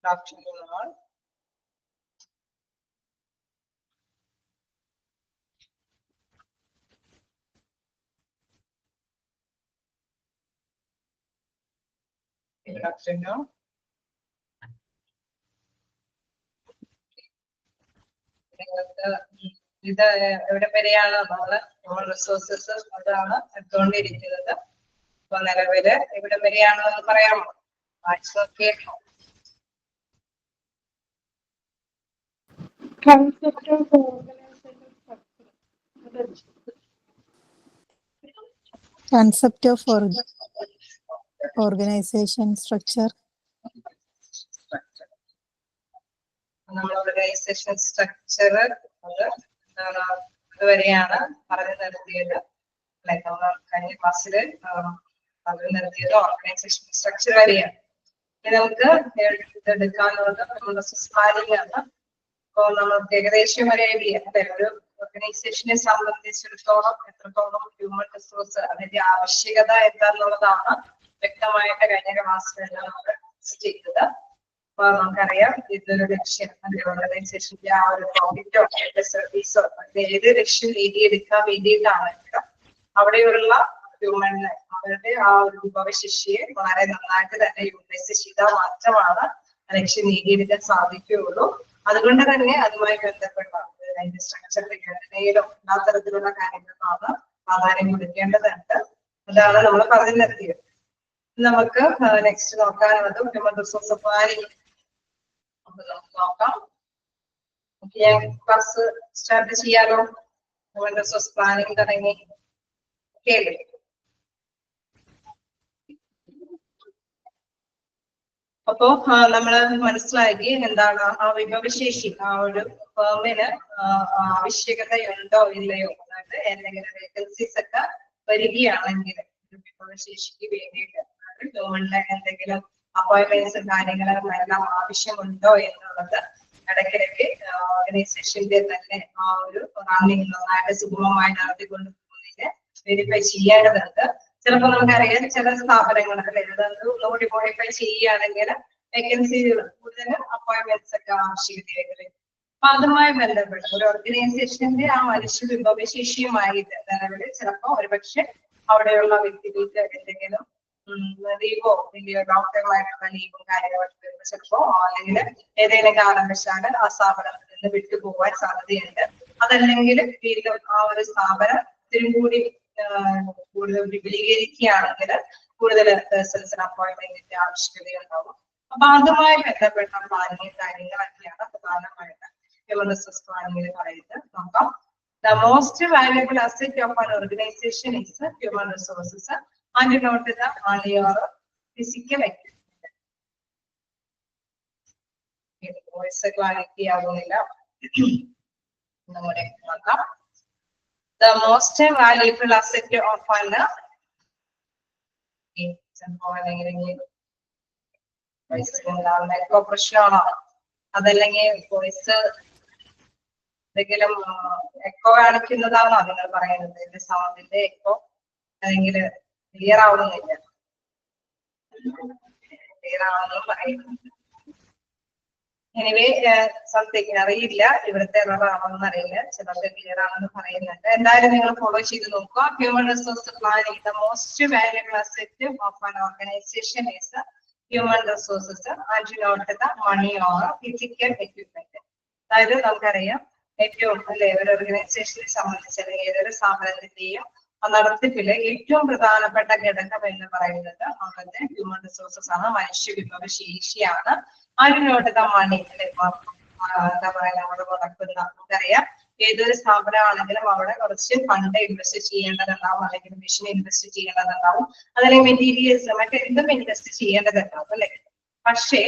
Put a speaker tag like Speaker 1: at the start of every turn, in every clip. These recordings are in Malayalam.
Speaker 1: Good afternoon all. Good afternoon. ഇത് എവിടെ വരെയാണ് നമ്മൾ റിസോഴ്സസ് അതാണ് എടുത്തുകൊണ്ടിരിക്കുന്നത്. അപ്പൊ നിലവില് എവിടെ വരെയാണെന്ന് പറയാമോ? കേൾക്കാം.
Speaker 2: Concept of organization structure.
Speaker 1: നമ്മൾ ഓർഗനൈസേഷൻ സ്ട്രക്ചർ അതുവരെയാണ് പറഞ്ഞു നിർത്തിയത്. കഴിഞ്ഞ ക്ലാസ്സിൽ പറഞ്ഞു നിർത്തിയത് ഓർഗനൈസേഷൻ സ്ട്രക്ചർ വരെയാണ്. നമുക്ക് എടുക്കാനുള്ളത് നമ്മുടെ പ്ലാനിങ് ആണ്. അപ്പോൾ നമുക്ക് ഏകദേശം ഒരു ഐഡിയ ഒരു ഓർഗനൈസേഷനെ സംബന്ധിച്ചിടത്തോളം എത്രത്തോളം ഹ്യൂമൻ റിസോഴ്സ് അതിന്റെ ആവശ്യകത എന്താന്നുള്ളതാണ് വ്യക്തമായിട്ട് കഴിഞ്ഞ ക്ലാസ്സിലെല്ലാം നമ്മൾ ചെയ്തത്. അപ്പൊ നമുക്കറിയാം ഇതൊരു ലക്ഷ്യം ഓർഗനൈസേഷന്റെ ആ ഒരു പ്രോഫിറ്റോ സർവീസോ ഏത് ലക്ഷ്യം നേടിയെടുക്കാൻ വേണ്ടിയിട്ടാണെങ്കിലും അവിടെയുള്ള ഹ്യൂമനെ അവരുടെ ആ ഒരു വിഭവശേഷിയെ വളരെ നന്നായിട്ട് തന്നെ യൂട്ടിലൈസ് ചെയ്താൽ മാത്രമാണ് ലക്ഷ്യം നേടിയെടുക്കാൻ സാധിക്കുകയുള്ളൂ. അതുകൊണ്ട് തന്നെ അതുമായി ബന്ധപ്പെട്ട അതിന്റെ സ്ട്രക്ചറിന്റെ ഘടനയിലും എല്ലാ തരത്തിലുള്ള കാര്യങ്ങൾക്കാണ് പ്രാധാന്യം കൊടുക്കേണ്ടതുണ്ട്. അതാണ് നമ്മൾ പറഞ്ഞു നിർത്തിയത്. നമുക്ക് നെക്സ്റ്റ് നോക്കാനുള്ളത് ഹ്യൂമൻ റിസോഴ്സ് പ്ലാനിങ് നോക്കാം. ഞാൻ ക്ലാസ് സ്റ്റാർട്ട് ചെയ്യാലോ? ഹ്യൂമൻ റിസോഴ്സ് പ്ലാനിങ് തുടങ്ങി കേൾക്കും. അപ്പോ നമ്മള് മനസ്സിലാക്കി എന്താണ് ആ വിഭവശേഷി ആ ഒരു ഫേമിന് ആവശ്യകതയുണ്ടോ ഇല്ലയോ, അതായത് എന്തെങ്കിലും വേക്കൻസീസ് ഒക്കെ വരികയാണെങ്കിൽ വിഭവശേഷിക്ക് വേണ്ടിയിട്ട് ഹ്യൂമണിലെ എന്തെങ്കിലും അപ്പോയിന്റ്മെന്റ്സ് കാര്യങ്ങളും എല്ലാം ആവശ്യമുണ്ടോ എന്നുള്ളത് ഇടയ്ക്കിടയ്ക്ക് ഓർഗനൈസേഷന്റെ തന്നെ ആ ഒരു റണ്ണിങ് നന്നായിട്ട് സുഗമമായി നടത്തിക്കൊണ്ട് പോകുന്നതിന് വെരിഫൈ ചെയ്യേണ്ടതുണ്ട്. ചിലപ്പോൾ നമുക്കറിയാം ചില സ്ഥാപനങ്ങളിൽ ഒന്നുകൂടി മോഡിഫൈ ചെയ്യുകയാണെങ്കിൽ വേക്കൻസികൾ കൂടുതൽ അപ്പോയിന്റ്മെന്റ്സ് ഒക്കെ ആവശ്യകതയായിട്ട് വരും. അപ്പൊ അതുമായി ബന്ധപ്പെട്ട് ഒരു ഓർഗനൈസേഷന്റെ ആ മനുഷ്യ വിഭവശേഷിയുമായിട്ട് നിലവിൽ ചിലപ്പോൾ ഒരുപക്ഷെ അവിടെയുള്ള വ്യക്തികൾക്ക് എന്തെങ്കിലും ലീവോ വലിയ ഡോക്ടറുകളായിട്ടുള്ള ലീവും കാര്യങ്ങളൊക്കെ വരുമ്പോൾ ചിലപ്പോ അല്ലെങ്കിൽ ഏതെങ്കിലും കാരണവശാല് ആ സ്ഥാപനത്തിൽ നിന്ന് വിട്ടുപോകാൻ സാധ്യതയുണ്ട്. അതല്ലെങ്കിൽ വീണ്ടും ആ ഒരു സ്ഥാപനം ഇത്തിരി കൂടി കൂടുതൽ വിപുലീകരിക്കുകയാണെങ്കിൽ കൂടുതൽ പേഴ്സൺസിന് അപ്പോയിന്റ്മെന്റിന്റെ ആവശ്യകതയുണ്ടാവും. അപ്പൊ അതുമായി ബന്ധപ്പെട്ട പ്ലാനിങ് കാര്യങ്ങളൊക്കെയാണ് പ്രധാനമായിട്ട് ഹ്യൂമൻ റിസോഴ്സ് പ്ലാനിങ്ങിൽ പറയുന്നത്. നോക്കാം. The most valuable asset of an organization is human resources and not the money or physical equipment. Voice clarity ആവുന്നില്ല. നമ്മുടെ നോക്കാം. The most valuable asset of an പ്രശ്നമാണോ അതല്ലെങ്കിൽ വോയിസ് എന്തെങ്കിലും എക്കോ കാണിക്കുന്നതാണോ നിങ്ങൾ പറയുന്നത്? എന്റെ സൗണ്ടിന്റെ എക്കോ അല്ലെങ്കിൽ ക്ലിയർ ആവുന്നില്ല. ക്ലിയർ ആവുന്നു പറയുന്നു. എനിവേ സംതിങ് അറിയില്ല, ഇവിടുത്തെ എററാണെന്ന് അറിയില്ല, ചിലർക്ക് ക്ലിയർ ആണെന്ന് പറയുന്നുണ്ട്. എന്തായാലും നിങ്ങൾ ഫോളോ ചെയ്ത് നോക്കുക. Human resource planning the most valuable asset of an organisation is human resources and not the money or physical equipment. അതായത് നമുക്കറിയാം ഏറ്റവും അല്ലെ ഒരു ഓർഗനൈസേഷനെ സംബന്ധിച്ച് അല്ലെങ്കിൽ ഏതൊരു സ്ഥാപനത്തിന്റെയും നടത്തിപ്പില് ഏറ്റവും പ്രധാനപ്പെട്ട ഘടകം എന്ന് പറയുന്നത് അവരുടെ ഹ്യൂമൻ റിസോഴ്സസ് ആണ്, മനുഷ്യ വിഭവശേഷിയാണ്. അതിനോട്ട് മണി അല്ലെ എന്താ പറയാ അവിടെ നടക്കുന്ന നമുക്കറിയാം ഏതൊരു സ്ഥാപനമാണെങ്കിലും അവിടെ കുറച്ച് ഫണ്ട് ഇൻവെസ്റ്റ് ചെയ്യേണ്ടതുണ്ടാവും, അല്ലെങ്കിൽ മെഷീൻ ഇൻവെസ്റ്റ് ചെയ്യേണ്ടതുണ്ടാവും, അതല്ലെങ്കിൽ മെറ്റീരിയൽസ് മറ്റെന്തും ഇൻവെസ്റ്റ് ചെയ്യേണ്ടതുണ്ടാവും അല്ലെ. പക്ഷേ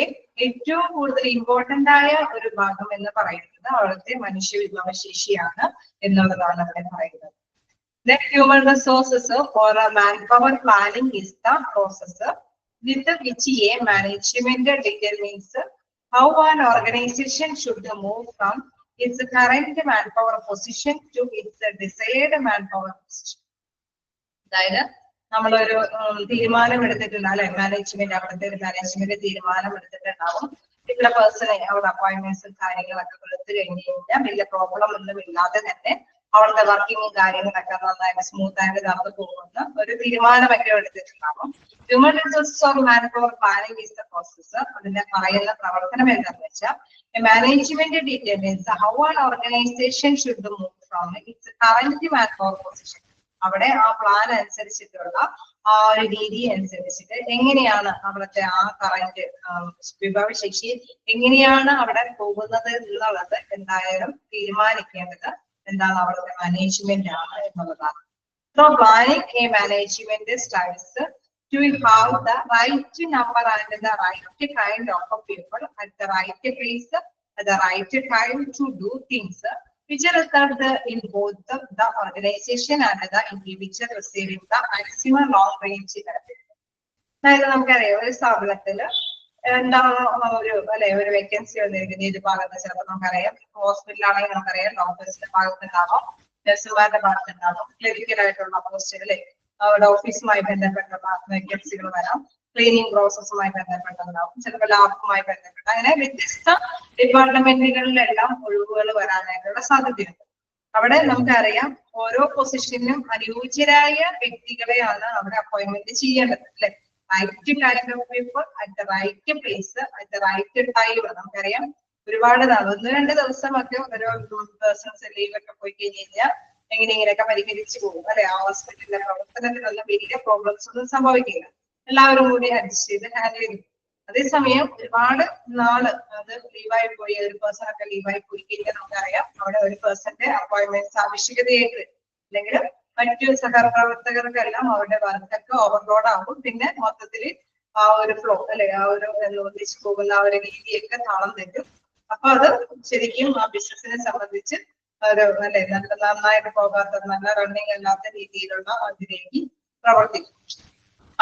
Speaker 1: ഏറ്റവും കൂടുതൽ ഇമ്പോർട്ടന്റ് ആയ ഒരു ഭാഗം എന്ന് പറയുന്നത് അവിടുത്തെ മനുഷ്യ വിഭവശേഷിയാണ് എന്നുള്ളതാണ് അവിടെ പറയുന്നത്. The human resources for a manpower planning is the process with which a management determines how an organization should move from its current manpower position to its desired manpower position. അതായത് നമ്മളൊരു തീരുമാനം എടുത്തിട്ടുണ്ട് അല്ലെ, മാനേജ്മെന്റ് അവിടുത്തെ ഒരു മാനേജ്മെന്റ് തീരുമാനം എടുത്തിട്ടുണ്ടാവും. ഇവിടെ പേഴ്സണെ അവിടെ അപ്പോയിന്റ്മെന്റ്സും കാര്യങ്ങളൊക്കെ കൊടുത്തു കഴിഞ്ഞ് കഴിഞ്ഞാൽ വലിയ പ്രോബ്ലം ഒന്നും ഇല്ലാതെ തന്നെ അവരുടെ വർക്കിങ്ങും കാര്യങ്ങളൊക്കെ നന്നായിട്ട് സ്മൂത്ത് ആയിട്ട് നടന്നു പോകുന്ന ഒരു തീരുമാനമൊക്കെ എടുത്തിട്ടുണ്ടാകും. Human resources or man power planning is the process. അതിന്റെ പറയുന്ന പ്രവർത്തനം എന്താണെന്ന് വെച്ചാൽ management details how an organization should move from its current man power position. അവിടെ ആ പ്ലാൻ അനുസരിച്ചിട്ടുള്ള ആ ഒരു രീതി അനുസരിച്ചിട്ട് എങ്ങനെയാണ് അവിടുത്തെ ആ കറന്റ് വിഭവശേഷി എങ്ങനെയാണ് അവിടെ പോകുന്നത് എന്നുള്ളത് എന്തായാലും തീരുമാനിക്കേണ്ടത് എന്താണ് അവിടുത്തെ മാനേജ്മെന്റ് ആണ് എന്നുള്ളതാണ്. So planning a management styles to have the right number and the right kind of people at the right place at the right time to do things which result in both the organization and the individual receiving the maximum long range benefit. അതായത് നമുക്കറിയാം ഒരു സ്ഥാപനത്തില് എന്താണ് ഒരു വേക്കൻസി വന്നിരിക്കുന്നത് ഏത് ഭാഗത്ത് ചിലപ്പോൾ നമുക്കറിയാം ഹോസ്പിറ്റലാണെങ്കിൽ നമുക്കറിയാം ഡോക്ടേഴ്സിന്റെ ഭാഗത്തുണ്ടാവാം, നഴ്സുമാരുടെ ഭാഗത്തുണ്ടാവാം, ക്ലിനിക്കൽ ആയിട്ടുള്ള പോസ്റ്റുകളെ അവിടെ ഓഫീസുമായി ബന്ധപ്പെട്ടുള്ള വേക്കൻസികൾ വരാം, ക്ലീനിങ് പ്രോസസ്സുമായി ബന്ധപ്പെട്ടുണ്ടാവും, ചിലപ്പോൾ ലാബുമായി ബന്ധപ്പെട്ട് അങ്ങനെ വ്യത്യസ്ത ഡിപ്പാർട്ട്മെന്റുകളിലെല്ലാം ഒഴിവുകൾ വരാനായിട്ടുള്ള സാധ്യതയുണ്ട്. അവിടെ നമുക്കറിയാം ഓരോ പൊസിഷനിലും അനുയോജ്യരായ വ്യക്തികളെയാണ് അവിടെ അപ്പോയിന്റ്മെന്റ് ചെയ്യേണ്ടത് അല്ലെ. Right kind of people at the right place at the right time. നമുക്കറിയാം ഒരുപാട് നാൾ 1-2 ദിവസമൊക്കെ ഓരോ പേഴ്സൺസ് ലീവൊക്കെ പോയി കഴിഞ്ഞ് കഴിഞ്ഞാൽ ഇങ്ങനെയൊക്കെ പരിഹരിച്ചു പോകും അല്ലെ. ആ ഹോസ്പിറ്റലിലെ പ്രവർത്തനത്തിലുള്ള വലിയ പ്രോബ്ലംസ് ഒന്നും സംഭവിക്കില്ല, എല്ലാവരും കൂടി അഡ്ജസ്റ്റ് ചെയ്ത് ഹാൻഡിൽ ചെയ്യും. അതേസമയം ഒരുപാട് നാള് അത് ലീവായി പോയി ഒരു പേഴ്സൺ ഒക്കെ ലീവായി പോയി കഴിഞ്ഞാൽ നമുക്കറിയാം അവിടെ ഒരു പേഴ്സന്റെ അപ്പോയിന്റ്മെന്റ്സ് ആവശ്യകതയായിട്ട് അല്ലെങ്കിൽ മറ്റു സഹപ്രവർത്തകർക്കെല്ലാം അവരുടെ വർക്കൊക്കെ ഓവർലോഡ് ആകും. പിന്നെ മൊത്തത്തില് ആ ഒരു ഫ്ലോ അല്ലെ ആ ഒരു ഒന്നിച്ചു പോകുന്ന ആ ഒരു രീതിയൊക്കെ താളം തെറ്റും. അപ്പൊ അത് ശരിക്കും ആ ബിസിനസിനെ സംബന്ധിച്ച് ഒരു അല്ലെ നന്നായിട്ട് പോകാത്ത നല്ല റണ്ണിങ് അല്ലാത്ത രീതിയിലുള്ള അതിലേക്ക് പ്രവർത്തിക്കും.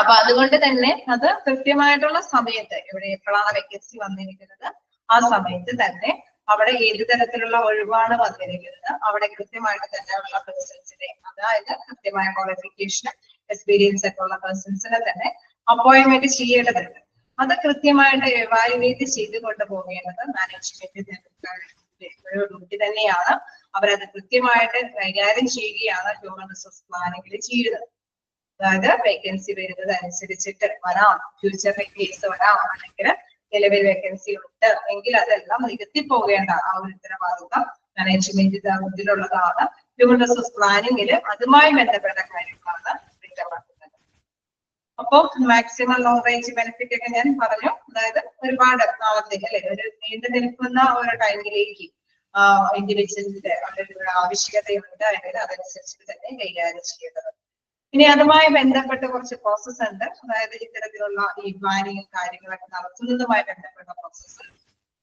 Speaker 1: അപ്പൊ അതുകൊണ്ട് തന്നെ അത് കൃത്യമായിട്ടുള്ള സമയത്ത് ഇവിടെ എപ്പോഴാണ് വേക്കൻസി വന്നിരിക്കുന്നത് ആ സമയത്ത് തന്നെ അവിടെ ഏത് തരത്തിലുള്ള ഒഴിവാണ് വന്നിരിക്കുന്നത് അവിടെ കൃത്യമായിട്ട് തന്നെ ഉള്ള പേഴ്സൺസിനെ, അതായത് കൃത്യമായ ക്വാളിഫിക്കേഷൻ എക്സ്പീരിയൻസ് ഒക്കെ ഉള്ള പേഴ്സൺസിനെ തന്നെ അപ്പോയിന്റ്മെന്റ് ചെയ്യേണ്ടതുണ്ട്. അത് കൃത്യമായിട്ട് എവാലുവേറ്റ് ചെയ്ത് കൊണ്ടുപോകേണ്ടത് മാനേജ്മെന്റ് ഒരു ഡ്യൂട്ടി തന്നെയാണ്. അവരത് കൃത്യമായിട്ട് കൈകാര്യം ചെയ്യുകയാണ് ഹ്യൂമൻ റിസോഴ്സ് പ്ലാനിങ്ങിൽ ചെയ്യുന്നത്. അതായത് വേക്കൻസി വരുന്നത് അനുസരിച്ചിട്ട് വരാം, ഫ്യൂച്ചറിൽ കേസ് വരാം, അല്ലെങ്കിൽ നിലവിൽ വേക്കൻസി ഉണ്ട് എങ്കിൽ അതെല്ലാം നികത്തി പോകേണ്ട ആ ഒരു ഉത്തരവാദിത്തം മാനേജ്മെന്റ് ഇതിലുള്ളതാണ്. ഹ്യൂമൻ റിസോഴ്സ് പ്ലാനിങ്ങില് അതുമായി ബന്ധപ്പെട്ട കാര്യങ്ങളാണ് വ്യക്തമാക്കുന്നത്. അപ്പോ മാക്സിമം ലോങ് റേഞ്ച് ബെനിഫിറ്റ് ഒക്കെ ഞാൻ പറഞ്ഞു. അതായത് ഒരുപാട് നാളത്തേക്ക് അല്ലെ ഒരു നീണ്ടു നിൽക്കുന്ന ഒരു ടൈമിലേക്ക് ഇൻഡിവിജ്വലിന്റെ ഒരു ആവശ്യകതയുണ്ട് അല്ലെങ്കിൽ അതനുസരിച്ചിട്ട് തന്നെ കൈകാര്യം ചെയ്യേണ്ടത്. ഇനി അതുമായി ബന്ധപ്പെട്ട കുറച്ച് പ്രോസസ് ഉണ്ട്. അതായത് ഇത്തരത്തിലുള്ള ഈ പ്ലാനിങ്ങും കാര്യങ്ങളൊക്കെ നടത്തുന്നതുമായി ബന്ധപ്പെട്ട പ്രോസസ്സ്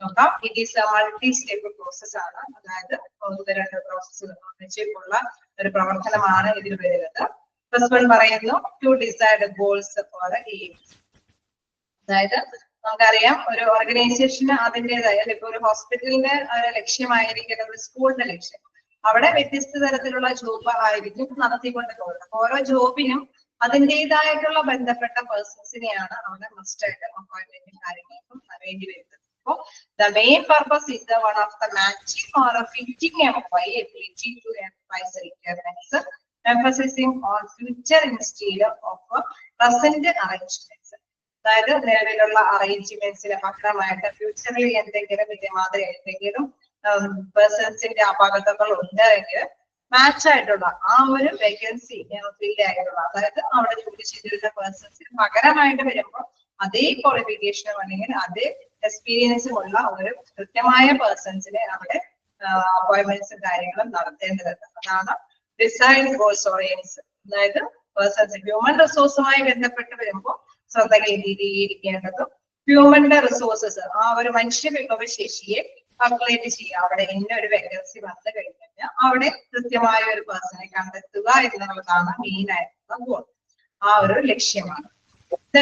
Speaker 1: നോക്കാം. It is multi step process ആണ്. അതായത് 1-2 പ്രോസസ്സുകൾ ഒന്നിച്ചുള്ള ഒരു പ്രവർത്തനമാണ് ഇതിൽ വരുന്നത്. ഫസ്റ്റ് വൺ പറയുന്നു to decide goals for aims. അതായത് നമുക്കറിയാം ഒരു ഓർഗനൈസേഷന് അതിൻ്റെതായ ഇപ്പൊ ഒരു ഹോസ്പിറ്റലിന്റെ ലക്ഷ്യമായിരിക്കുന്നത് സ്കൂളിന്റെ ലക്ഷ്യം. അവിടെ വ്യത്യസ്ത തരത്തിലുള്ള ജോബ് ആയിരിക്കും നടത്തിക്കൊണ്ട് പോകുന്നത്. ഓരോ ജോബിനും അതിൻ്റെതായിട്ടുള്ള ബന്ധപ്പെട്ട പേഴ്സൺസിനെയാണ് അവിടെ മസ്റ്റ് ആയിട്ട് അപ്പോയിന്റ്മെന്റും കാര്യങ്ങൾക്കും വേണ്ടി വരുന്നത്. അപ്പോ the main purpose is the one of the matching or fitting employee ability to employs requirements emphasizing on future instead of present arrangements. അതായത് നിലവിലുള്ള അറേഞ്ച്മെന്റ്സിന് പകരമായിട്ട് ഫ്യൂച്ചറിൽ എന്തെങ്കിലും ഇതേമാതിരി എന്തെങ്കിലും പേഴ്സൺസിന്റെ അപാകതകൾ ഉണ്ടെങ്കിൽ മാച്ച് ആയിട്ടുള്ള ആ ഒരു വേക്കൻസി ഫില്ല് ആയിട്ടുള്ള അതായത് അവിടെ ജോലി ചെയ്തിരുന്ന പേഴ്സൺസിന് പകരമായിട്ട് വരുമ്പോൾ അതേ ക്വാളിഫിക്കേഷനും അല്ലെങ്കിൽ അതേ എക്സ്പീരിയൻസും ഉള്ള ഒരു കൃത്യമായ പേഴ്സൺസിനെ അവിടെ അപ്പോയിന്റ്മെന്റ്സും കാര്യങ്ങളും നടത്തേണ്ടതുണ്ട്. അതാണ് ഡിസൈൻ ഗോൾസ് ഓർ എയിംസ്. അതായത് പേഴ്സൺസ് ഹ്യൂമൻ റിസോഴ്സുമായി ബന്ധപ്പെട്ട് വരുമ്പോൾ ശ്രദ്ധ കേന്ദ്രീകരിക്കേണ്ടതും ഹ്യൂമന്റെ റിസോഴ്സസ് ആ ഒരു മനുഷ്യ വിഭവശേഷിയെ കാൽക്കുലേറ്റ് ചെയ്യുക. അവിടെ ഒരു വേക്കൻസി വന്നു കഴിഞ്ഞാൽ അവിടെ കൃത്യമായ ഒരു പേഴ്സണെ കണ്ടെത്തുക എന്നുള്ളതാണ് മെയിൻ ആയിട്ടുള്ള ഗോൾ, ആ ഒരു ലക്ഷ്യമാണ്.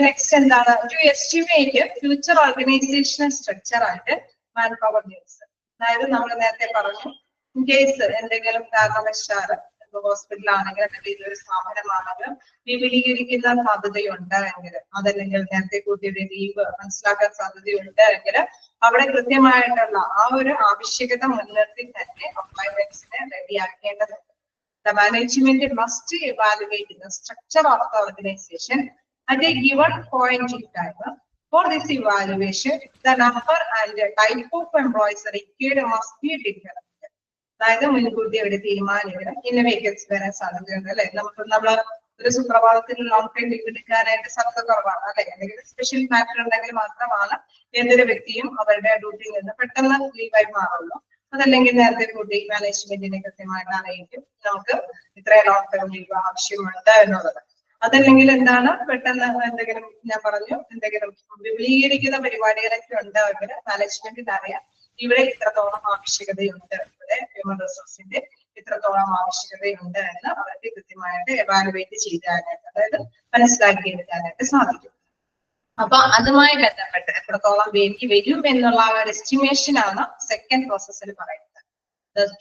Speaker 1: നെക്സ്റ്റ് എന്താണ് to estimate future organisational structure and man power needs. അതായത് നമ്മൾ നേരത്തെ പറഞ്ഞു ഇൻ കേസ് എന്തെങ്കിലും കാരണവശാൽ ഹോസ്പിറ്റലാണെങ്കിലും അല്ലെങ്കിൽ ഒരു സ്ഥാപനമാണെങ്കിലും വിപുലീകരിക്കുന്ന സാധ്യതയുണ്ട് എങ്കിൽ, അതല്ലെങ്കിൽ നേരത്തെ കൂട്ടിയുടെ ലീവ് മനസ്സിലാക്കാൻ സാധ്യതയുണ്ട് എങ്കിൽ അവിടെ കൃത്യമായിട്ടുള്ള ആ ഒരു ആവശ്യകത മുൻനിർത്തി തന്നെ അപ്പോയിന്റ്മെന്റ്സിനെ റെഡിയാക്കേണ്ടതുണ്ട്. The management must evaluate the structure of the organization at a given point in time. For this evaluation, the number and the type of employees required must be determined. അതായത് മുൻകൂട്ടി ഒരു തീരുമാനം ഇന്ന വേക്കൻസി വരാൻ സാധ്യതയുണ്ട് അല്ലെ. നമ്മള് ഒരു സുപ്രഭാതത്തിൽ ലോങ് ടൈം ലീവ് എടുക്കാനായിട്ട് സാധ്യത കുറവാണ് അല്ലെ. അല്ലെങ്കിൽ സ്പെഷ്യൽ മാറ്റർ ഉണ്ടെങ്കിൽ മാത്രമാണ് ഏതൊരു വ്യക്തിയും അവരുടെ ഡ്യൂട്ടിയിൽ നിന്ന് പെട്ടെന്ന് ലീവായി മാറുള്ളൂ. അതല്ലെങ്കിൽ നേരത്തെ കൂട്ടി മാനേജ്മെന്റിനെ കൃത്യമായിട്ട് അറിയിക്കും നമുക്ക് ഇത്രയും ലോങ് ടൈം ലീവ് ആവശ്യമുണ്ട് എന്നുള്ളത്. അതല്ലെങ്കിൽ എന്താണ് പെട്ടെന്ന് എന്തെങ്കിലും ഞാൻ പറഞ്ഞു എന്തെങ്കിലും വിപുലീകരിക്കുന്ന പരിപാടികളൊക്കെ ഉണ്ടെങ്കിൽ മാനേജ്മെന്റിന് അറിയാം ഇവിടെ ഇത്രത്തോളം ആവശ്യകതയുണ്ട്, ഇവിടെ ഹ്യൂമൻ റിസോഴ്സിന്റെ ഇത്രത്തോളം ആവശ്യകതയുണ്ട് എന്ന് അവർക്ക് കൃത്യമായിട്ട് എവാലുവേറ്റ് ചെയ്താനായിട്ട്, അതായത് മനസ്സിലാക്കിയെടുക്കാനായിട്ട് സാധിക്കും. അപ്പൊ അതുമായി ബന്ധപ്പെട്ട് എത്രത്തോളം വേണ്ടി വരും എന്നുള്ള ഒരു എസ്റ്റിമേഷൻ ആണ് സെക്കൻഡ് പ്രോസസ്സിൽ പറയുന്നത്.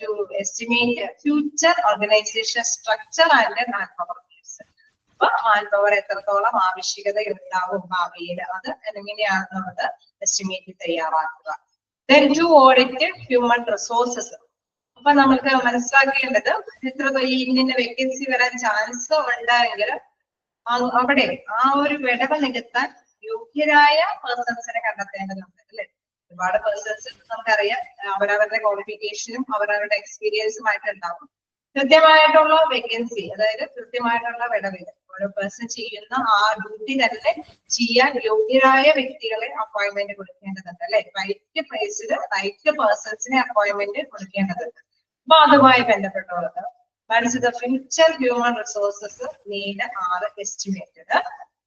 Speaker 1: To estimate future organisation structure and man power needs. അപ്പൊ മാൻ പവർ എത്രത്തോളം ആവശ്യകത ഉണ്ടാവും ഭാവിയിൽ, അത് എങ്ങനെയാണെന്നുള്ളത് എസ്റ്റിമേറ്റ് തയ്യാറാക്കുക. Then to audit human resources. അപ്പൊ നമുക്ക് മനസ്സിലാക്കേണ്ടത് എത്ര ഇന്ന വേക്കൻസി വരാൻ ചാൻസ് ഉണ്ടെങ്കിൽ അവിടെ ആ ഒരു വിടവ് നികത്താൻ യോഗ്യരായ പേഴ്സൺസിനെ കണ്ടെത്തേണ്ടതുണ്ട് അല്ലെ. ഒരുപാട് പേഴ്സൺസ് നമുക്കറിയാം അവരവരുടെ ക്വാളിഫിക്കേഷനും അവരവരുടെ എക്സ്പീരിയൻസുമായിട്ട് ഉണ്ടാവും. കൃത്യമായിട്ടുള്ള വേക്കൻസി, അതായത് കൃത്യമായിട്ടുള്ള വിടവില് ഓരോ പേഴ്സൺ ചെയ്യുന്ന ആ ഡ്യൂട്ടി തന്നെ ചെയ്യാൻ യോഗ്യരായ വ്യക്തികളെ അപ്പോയിന്റ്മെന്റ് കൊടുക്കേണ്ടതുണ്ട് അല്ലെ. റൈറ്റ് പ്ലേസിൽ റൈറ്റ് പേഴ്സൺസിനെ അപ്പോയിന്റ്മെന്റ് കൊടുക്കേണ്ടതുണ്ട്. അപ്പൊ അതുമായി ബന്ധപ്പെട്ടുള്ളത് the future human resources need are estimated.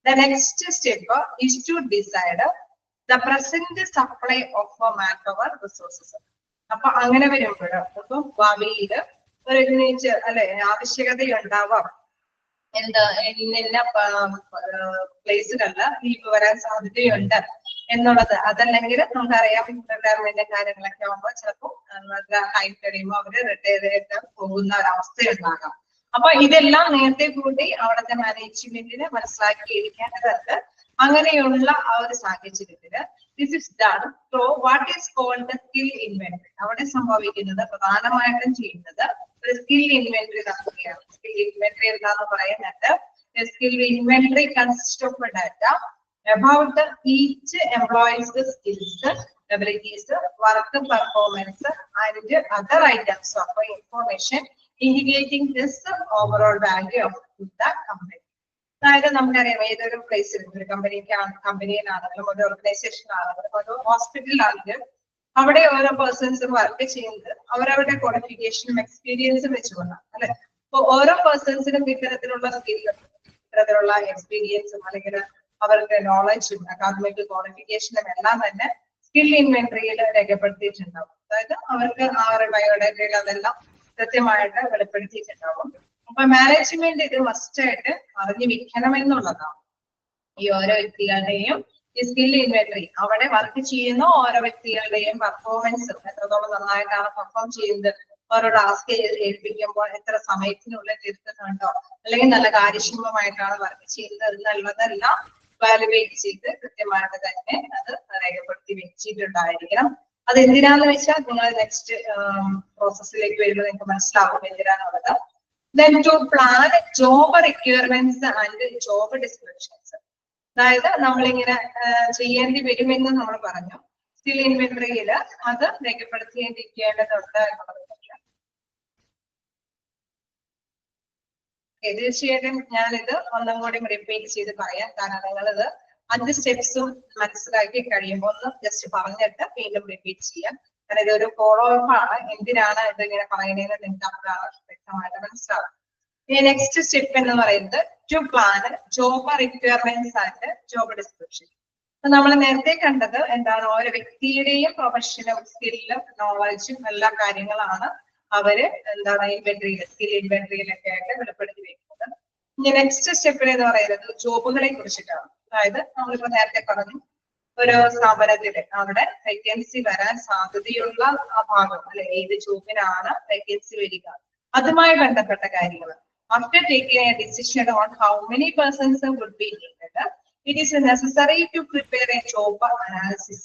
Speaker 1: The next step is to decide the present supply of manpower resources. അപ്പൊ അങ്ങനെ വരുമ്പോൾ അപ്പൊ ഭാവിയിൽ ഒരു അല്ലെ ആവശ്യകതയുണ്ടാവാം എന്താ ഇന്ന പ്ലേസുകളിൽ ലീവ് വരാൻ സാധ്യതയുണ്ട് എന്നുള്ളത്. അതല്ലെങ്കിൽ നമുക്കറിയാം റിട്ടയർമെന്റ് കാര്യങ്ങളൊക്കെ ആകുമ്പോൾ ചിലപ്പോൾ ടൈം കഴിയുമ്പോൾ അവര് റിട്ടയർ ചെയ്ത് പോകുന്ന ഒരവസ്ഥയുണ്ടാകാം. അപ്പൊ ഇതെല്ലാം നേരത്തെ കൂടി അവിടുത്തെ മാനേജ്മെന്റിന് മനസ്സിലാക്കിയിരിക്കേണ്ടതുണ്ട്. അങ്ങനെയുള്ള ആ ഒരു സാഹചര്യത്തില് this is done through what is called skill inventory. അവിടെ സംഭവിക്കുന്നത് പ്രധാനമായിട്ടും ചെയ്യുന്നത് ഒരു സ്കിൽ ഇൻവെന്ററി നടത്തുകയാണ്. സ്കിൽ ഇൻവെന്ററി എന്താന്ന് പറയുന്നത് skill inventory consist of data about each employee's skills, abilities, work performance and other items of information indicating this overall value of the company. അതായത് നമുക്കറിയാം ഏതൊരു പ്ലേസിൽ ഒരു കമ്പനിയിലാണെങ്കിലും ഒരു ഓർഗനൈസേഷനിലാണെങ്കിലും ഒരു ഹോസ്പിറ്റലിലാണെങ്കിലും അവിടെ ഓരോ പേഴ്സൺസും വർക്ക് ചെയ്യുന്നത് അവരവരുടെ ക്വാളിഫിക്കേഷനും എക്സ്പീരിയൻസും വെച്ചുകൊണ്ടാണ് അല്ലെ. അപ്പൊ ഓരോ പേഴ്സൺസിനും ഇത്തരത്തിലുള്ള സ്കില്ലും ഇത്തരത്തിലുള്ള എക്സ്പീരിയൻസും അല്ലെങ്കിൽ അവർക്ക് നോളജും അക്കാദമിക് ക്വാളിഫിക്കേഷനും എല്ലാം തന്നെ സ്കിൽ ഇൻവെന്ററിയിൽ രേഖപ്പെടുത്തിയിട്ടുണ്ടാവും. അതായത് അവർക്ക് ആ ഒരു ബയോഡേറ്റയിൽ അതെല്ലാം കൃത്യമായിട്ട് വെളിപ്പെടുത്തിയിട്ടുണ്ടാവും. അപ്പൊ മാനേജ്മെന്റ് ഇത് മസ്റ്റ് ആയിട്ട് അറിഞ്ഞു വെക്കണം എന്നുള്ളതാണ്. ഈ ഓരോ വ്യക്തികളുടെയും ഈ സ്കിൽ ഇൻവെന്ററി അവിടെ വർക്ക് ചെയ്യുന്ന ഓരോ വ്യക്തികളുടെയും പെർഫോമൻസ് എത്രത്തോളം നന്നായിട്ടാണ് പെർഫോം ചെയ്യുന്നത്, ഓരോ ടാസ്ക് ഏൽപ്പിക്കുമ്പോൾ എത്ര സമയത്തിനുള്ളിൽ തീർക്കുന്നുണ്ടോ അല്ലെങ്കിൽ നല്ല കാര്യക്ഷമമായിട്ടാണ് വർക്ക് ചെയ്യുന്നത് എന്നുള്ളതെല്ലാം വാലുവേറ്റ് ചെയ്ത് കൃത്യമായിട്ട് തന്നെ അത് രേഖപ്പെടുത്തി വെച്ചിട്ടുണ്ടായിരിക്കണം. അത് എന്തിനാന്ന് വെച്ചാൽ നിങ്ങൾ നെക്സ്റ്റ് പ്രോസസ്സിലേക്ക് വരുമ്പോൾ നിങ്ങൾക്ക് മനസ്സിലാവും എന്തിനാന്നുള്ളത്. Then to plan job requirements and job descriptions. അതായത് നമ്മളിങ്ങനെ ചെയ്യേണ്ടി വരുമെന്ന് നമ്മൾ പറഞ്ഞു. സ്കിൽ ഇൻവെന്ററിയിൽ അത് രേഖപ്പെടുത്തിയിരിക്കേണ്ടതുണ്ട് എന്നുള്ളത്. തീർച്ചയായിട്ടും ഞാനിത് ഒന്നും കൂടി റിപ്പീറ്റ് ചെയ്ത് പറയാം. കാരണം നിങ്ങളിത് 5 സ്റ്റെപ്സും മനസ്സിലാക്കി കഴിയുമ്പോൾ ഒന്ന് ജസ്റ്റ് പറഞ്ഞിട്ട് വീണ്ടും റിപ്പീറ്റ് ചെയ്യാം. കാരണം ഇതൊരു ഫോളോ അപ്പ് ആണ്. എന്തിനാണ് ഇതിങ്ങനെ പറയുന്നതെന്ന് നിങ്ങൾക്ക് അപ്പോഴാണ് വ്യക്തമായിട്ട് മനസ്സിലാവും. ഈ നെക്സ്റ്റ് സ്റ്റെപ്പ് എന്ന് പറയുന്നത് to plan job requirements and job description. നമ്മൾ നേരത്തെ കണ്ടത് എന്താണ്, ഓരോ വ്യക്തിയുടെയും പ്രൊഫഷനും സ്കില്ലും നോളജും എല്ലാ കാര്യങ്ങളാണ് അവര് എന്താണ് ഇൻവെന്ററിയിൽ സ്കിൽ ഇൻവെന്ററിയിലൊക്കെ ആയിട്ട് വെളിപ്പെടുത്തി വെക്കുന്നത്. ഇനി നെക്സ്റ്റ് സ്റ്റെപ്പിൽ എന്ന് പറയുന്നത് ജോബുകളെ കുറിച്ചിട്ടാണ്. അതായത് നമ്മളിപ്പോ നേരത്തെ പറഞ്ഞു ഒരു സ്ഥാപനത്തില് അവിടെ വേക്കൻസി വരാൻ സാധ്യതയുള്ള ആ ഭാഗം അല്ലെ, ഏത് ജോബിനാണ് വേക്കൻസി വരിക അതുമായി ബന്ധപ്പെട്ട കാര്യങ്ങൾ. After taking a decision on how many persons would be needed, it is necessary to prepare a job analysis.